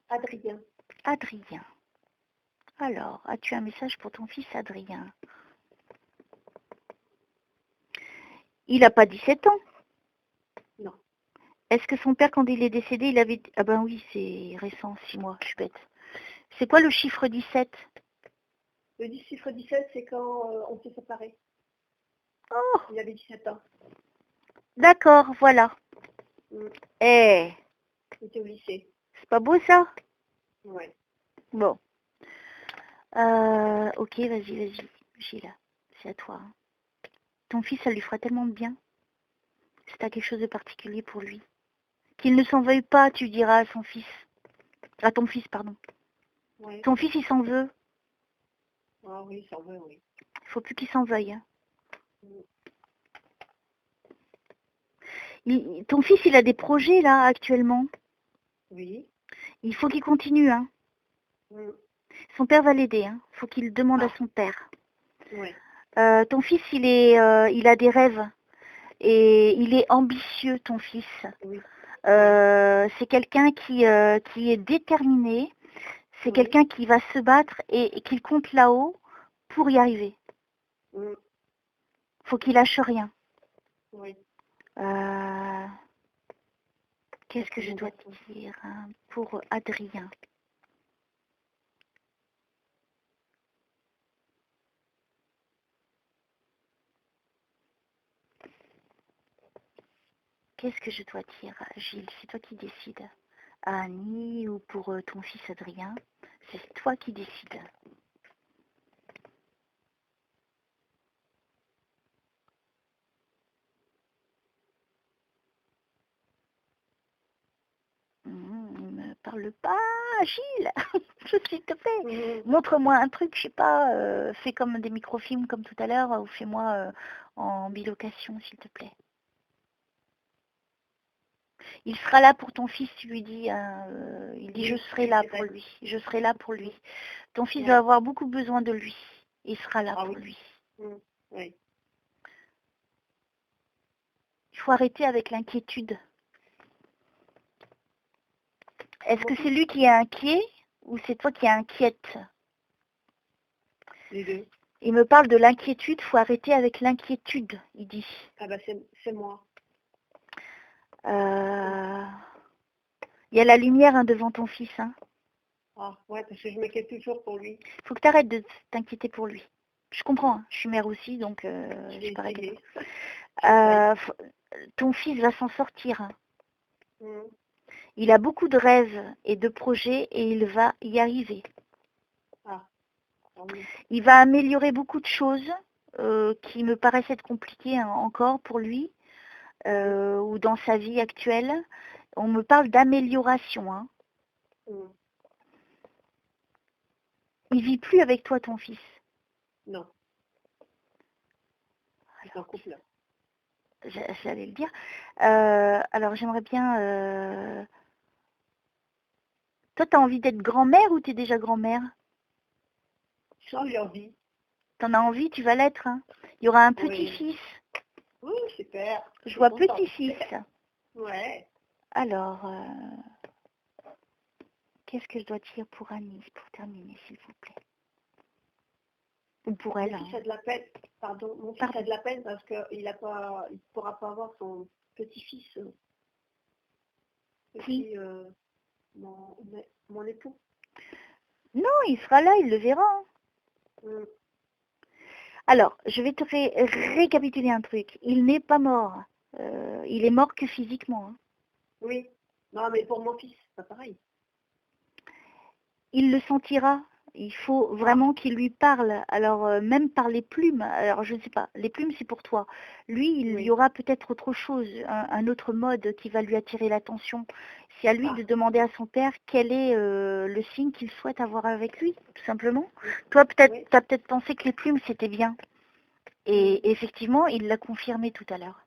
Adrien. Adrien. Alors, as-tu un message pour ton fils Adrien? Il n'a pas 17 ans? Non. Est-ce que son père, quand il est décédé, il avait... Ah ben oui, c'est récent, 6 mois, je suis bête. C'est quoi le chiffre 17? Le chiffre 17, c'est quand on s'est séparés. Oh, Il avait 17 ans. d'accord, voilà. Eh, Il était au lycée. c'est pas beau ça? Ouais. Bon. Ok, vas-y, Gilles. C'est à toi. Hein. Ton fils, ça lui fera tellement de bien. Si t'as quelque chose de particulier pour lui. Qu'il ne s'en veuille pas, tu diras à son fils. À ton fils, pardon. Ouais. Ton fils, il s'en veut. Ah oui, ça veut, oui. Il faut plus qu'il s'en veuille. Hein. Ton fils, il a des projets, là, actuellement. Oui. Il faut qu'il continue, hein. Son père va l'aider, hein. Il faut qu'il demande à son père. Ouais. Ton fils, il a des rêves. Et il est ambitieux, ton fils. Oui. C'est quelqu'un qui est déterminé. C'est quelqu'un qui va se battre et qui compte là-haut pour y arriver. Faut qu'il lâche rien. Oui. Qu'est-ce que je dois te dire hein, pour Adrien? Qu'est-ce que je dois dire, Gilles? C'est toi qui décides. Annie ou pour ton fils Adrien? C'est toi qui décides. Ne me parle pas, Gilles. S'il te plaît. Montre-moi un truc, je sais pas, fais comme des microfilms comme tout à l'heure, ou fais-moi en bilocation, s'il te plaît. Il sera là pour ton fils, tu lui dis. Il dit, je serai là pour lui. Je serai là pour lui. Ton fils va avoir beaucoup besoin de lui. Il sera là pour lui. Oui. Il faut arrêter avec l'inquiétude. Est-ce que c'est lui qui est inquiet ou c'est toi qui es inquiète? Les deux. Il me parle de l'inquiétude, il faut arrêter avec l'inquiétude, il dit. Ah bah c'est moi. Il y a la lumière hein, devant ton fils. Hein. Ah ouais, parce que je m'inquiète toujours pour lui. Il faut que tu arrêtes de t'inquiéter pour lui. Je comprends, hein. Je suis mère aussi, donc je suis pareil. Ton fils va s'en sortir. Hein. Il a beaucoup de rêves et de projets et il va y arriver. Il va améliorer beaucoup de choses qui me paraissent être compliquées hein, encore pour lui ou dans sa vie actuelle. On me parle d'amélioration. Hein. Il vit plus avec toi, ton fils? Non. Alors, couple. J'allais le dire. Alors, j'aimerais bien... Toi, tu as envie d'être grand-mère ou tu es déjà grand-mère? J'ai envie. T'en as envie, tu vas l'être. Hein. Il y aura un petit-fils. Oui, super. Je vois petit-fils. Ouais. Alors, qu'est-ce que je dois dire pour Annie, pour terminer, s'il vous plaît? Ou pour elle. Mon fils a de la peine. Pardon, mon fils a de la peine parce qu'il ne pourra pas avoir son petit-fils. Qui mon époux. Non, il sera là, il le verra. Alors, je vais te récapituler un truc. Il n'est pas mort. Il est mort que physiquement. Hein. Oui. Non, mais pour mon fils, c'est pas pareil. Il le sentira. Il faut vraiment qu'il lui parle. Alors, même par les plumes. Alors, je ne sais pas. Les plumes, c'est pour toi. Lui, il y aura peut-être autre chose, un autre mode qui va lui attirer l'attention. C'est à lui de demander à son père quel est le signe qu'il souhaite avoir avec lui, tout simplement. Toi, peut-être, tu as peut-être pensé que les plumes, c'était bien. Et effectivement, il l'a confirmé tout à l'heure.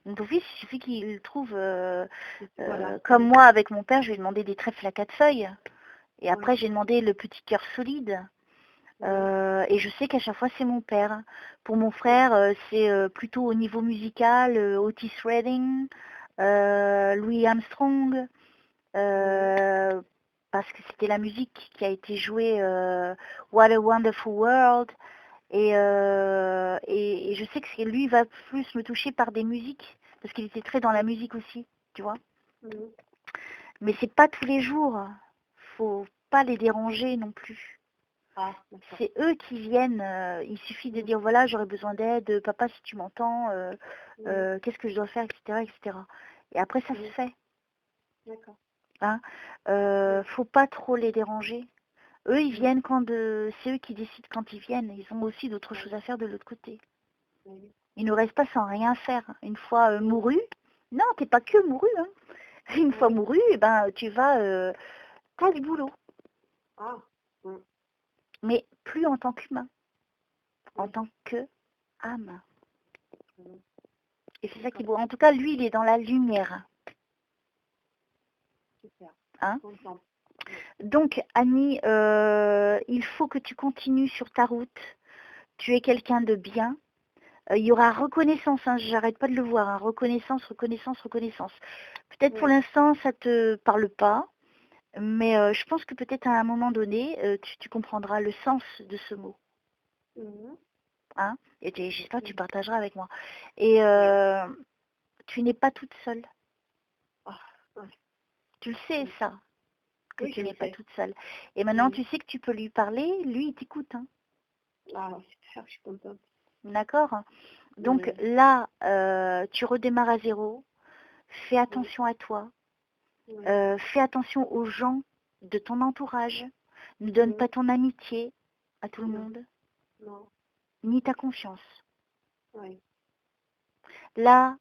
Donc, ton fils, il suffit qu'il trouve, comme moi avec mon père, je lui ai demandé des trèfles à 4 feuilles. Et après, j'ai demandé le petit cœur solide. Et je sais qu'à chaque fois, c'est mon père. Pour mon frère, c'est plutôt au niveau musical, Otis Redding, Louis Armstrong, parce que c'était la musique qui a été jouée, What a Wonderful World. Et je sais que lui va plus me toucher par des musiques parce qu'il était très dans la musique aussi, tu vois. Mhm. Mais c'est pas tous les jours. Faut pas les déranger non plus. Ah, d'accord. C'est eux qui viennent. Il suffit de dire voilà, j'aurais besoin d'aide. Papa, si tu m'entends, qu'est-ce que je dois faire, etc., etc. Et après, ça se fait. D'accord. Hein. Faut pas trop les déranger. Eux, ils viennent quand c'est eux qui décident quand ils viennent. Ils ont aussi d'autres choses à faire de l'autre côté. Ils ne restent pas sans rien faire. Une fois mouru, non, t'es pas que mouru. Hein. Une fois mouru, eh ben, tu vas t'as du boulot. Ah. Mais plus en tant qu'humain, en tant que âme. Et c'est ça qui est beau. En tout cas, lui, il est dans la lumière. Super. Hein? Donc, Annie, il faut que tu continues sur ta route. Tu es quelqu'un de bien. Il y aura reconnaissance, hein, j'arrête pas de le voir, hein, reconnaissance, reconnaissance, reconnaissance. Peut-être pour l'instant, ça te parle pas, mais je pense que peut-être à un moment donné, tu comprendras le sens de ce mot. Hein, et j'espère que tu partageras avec moi. Et tu n'es pas toute seule. Tu le sais, ça, que tu n'es pas toute seule. Et maintenant, tu sais que tu peux lui parler, lui, il t'écoute. Hein. Ah, super, je suis contente. D'accord. Donc là, tu redémarres à zéro. Fais attention à toi. Fais attention aux gens de ton entourage. Ne donne pas ton amitié à tout le monde. Non. Ni ta confiance. Oui. Là,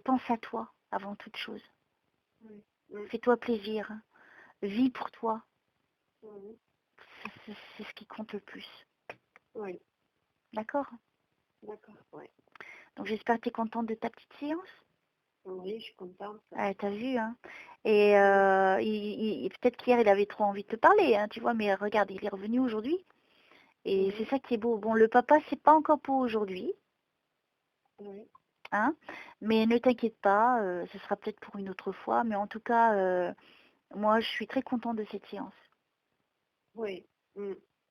pense à toi avant toute chose. Fais-toi plaisir. Vis pour toi. C'est ce qui compte le plus. Oui. D'accord? D'accord, oui. Donc j'espère que tu es contente de ta petite séance. Oui, je suis contente. Ah, t'as vu, hein. Et peut-être qu'hier, il avait trop envie de te parler, hein, tu vois, mais regarde, il est revenu aujourd'hui. Et c'est ça qui est beau. Bon, le papa, c'est pas encore pour aujourd'hui. Oui. Hein, mais ne t'inquiète pas, ce sera peut-être pour une autre fois. Mais en tout cas, moi, je suis très contente de cette séance. Oui.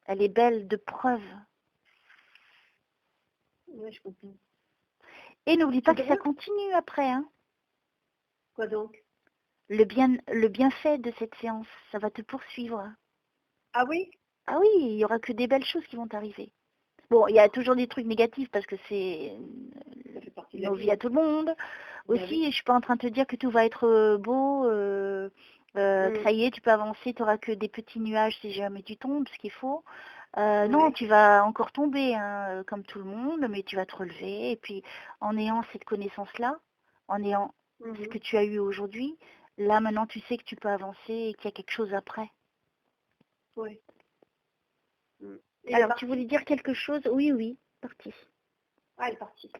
Elle est belle de preuves. Oui, je comprends. Et n'oublie pas que ça continue après. Hein. Quoi donc? Le bienfait de cette séance, ça va te poursuivre. Ah oui? Ah oui, il n'y aura que des belles choses qui vont t'arriver. Bon, il y a toujours des trucs négatifs parce que c'est nos vies à tout le monde. Aussi, je ne suis pas en train de te dire que tout va être beau, que ça y est, tu peux avancer, tu n'auras que des petits nuages si jamais tu tombes, ce qu'il faut. Non, tu vas encore tomber, hein, comme tout le monde, mais tu vas te relever. Et puis, en ayant cette connaissance-là, en ayant ce que tu as eu aujourd'hui, là, maintenant, tu sais que tu peux avancer et qu'il y a quelque chose après. Oui. Alors, tu voulais dire quelque chose? Oui, oui, parti. Ah, elle est partie.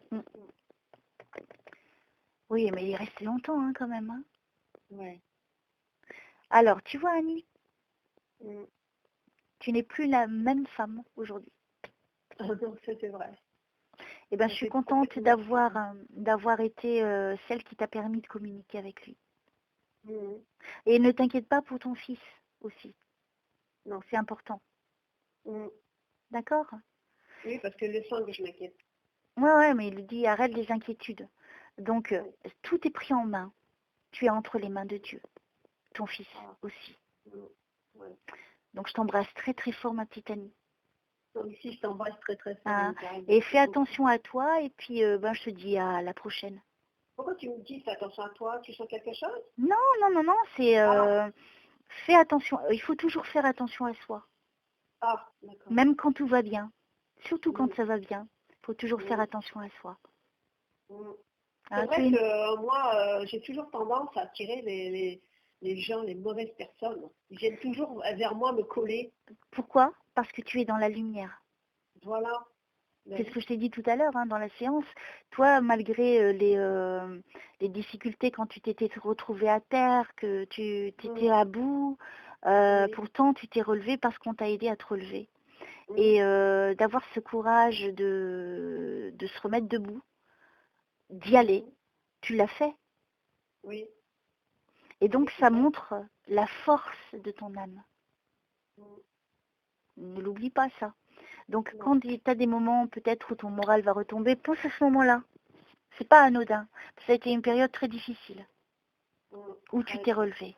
Oui, mais il est resté longtemps, hein, quand même. Hein. Ouais. Alors, tu vois, Annie, tu n'es plus la même femme aujourd'hui. Ah non, ça c'est vrai. Eh bien, je suis contente d'avoir été celle qui t'a permis de communiquer avec lui. Et ne t'inquiète pas pour ton fils aussi. Non, c'est important. D'accord? Oui, parce que le sang, je m'inquiète. Ouais, mais il dit arrête les inquiétudes. Donc, tout est pris en main. Tu es entre les mains de Dieu. Ton fils aussi. Donc, je t'embrasse très très fort, ma petite Annie. Donc, ici, je t'embrasse très très fort. Et fais attention à toi et puis je te dis à la prochaine. Pourquoi tu me dis fais attention à toi? Tu sens quelque chose? Non, c'est fais attention. Il faut toujours faire attention à soi. Ah, d'accord. Même quand tout va bien. Surtout quand ça va bien. Il faut toujours faire attention à soi. C'est vrai que moi, j'ai toujours tendance à attirer les gens, les mauvaises personnes. Ils viennent toujours vers moi me coller. Pourquoi? Parce que tu es dans la lumière. Voilà. C'est ce que je t'ai dit tout à l'heure dans la séance. Toi, malgré les difficultés quand tu t'étais retrouvée à terre, que tu étais à bout, pourtant tu t'es relevé parce qu'on t'a aidé à te relever. Et d'avoir ce courage de se remettre debout, d'y aller, tu l'as fait. Oui. Et donc ça montre la force de ton âme. Ne l'oublie pas ça. Donc quand tu as des moments peut-être où ton moral va retomber, pense à ce moment-là. C'est pas anodin. Ça a été une période très difficile où tu Ouais. t'es relevée.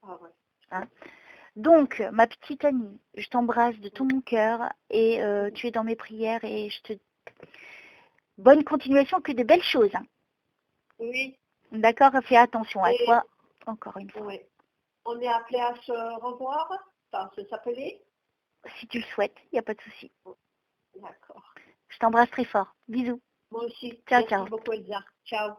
Ah ouais. Hein. Donc, ma petite Annie, je t'embrasse de tout mon cœur et tu es dans mes prières et je te... Bonne continuation, que de belles choses. Hein. Oui. D'accord, fais attention à toi, encore une fois. Oui. On est appelé à se revoir, enfin, se s'appeler. Si tu le souhaites, il n'y a pas de souci. D'accord. Je t'embrasse très fort. Bisous. Moi aussi. Ciao, Merci ciao. beaucoup, Elsa. Ciao.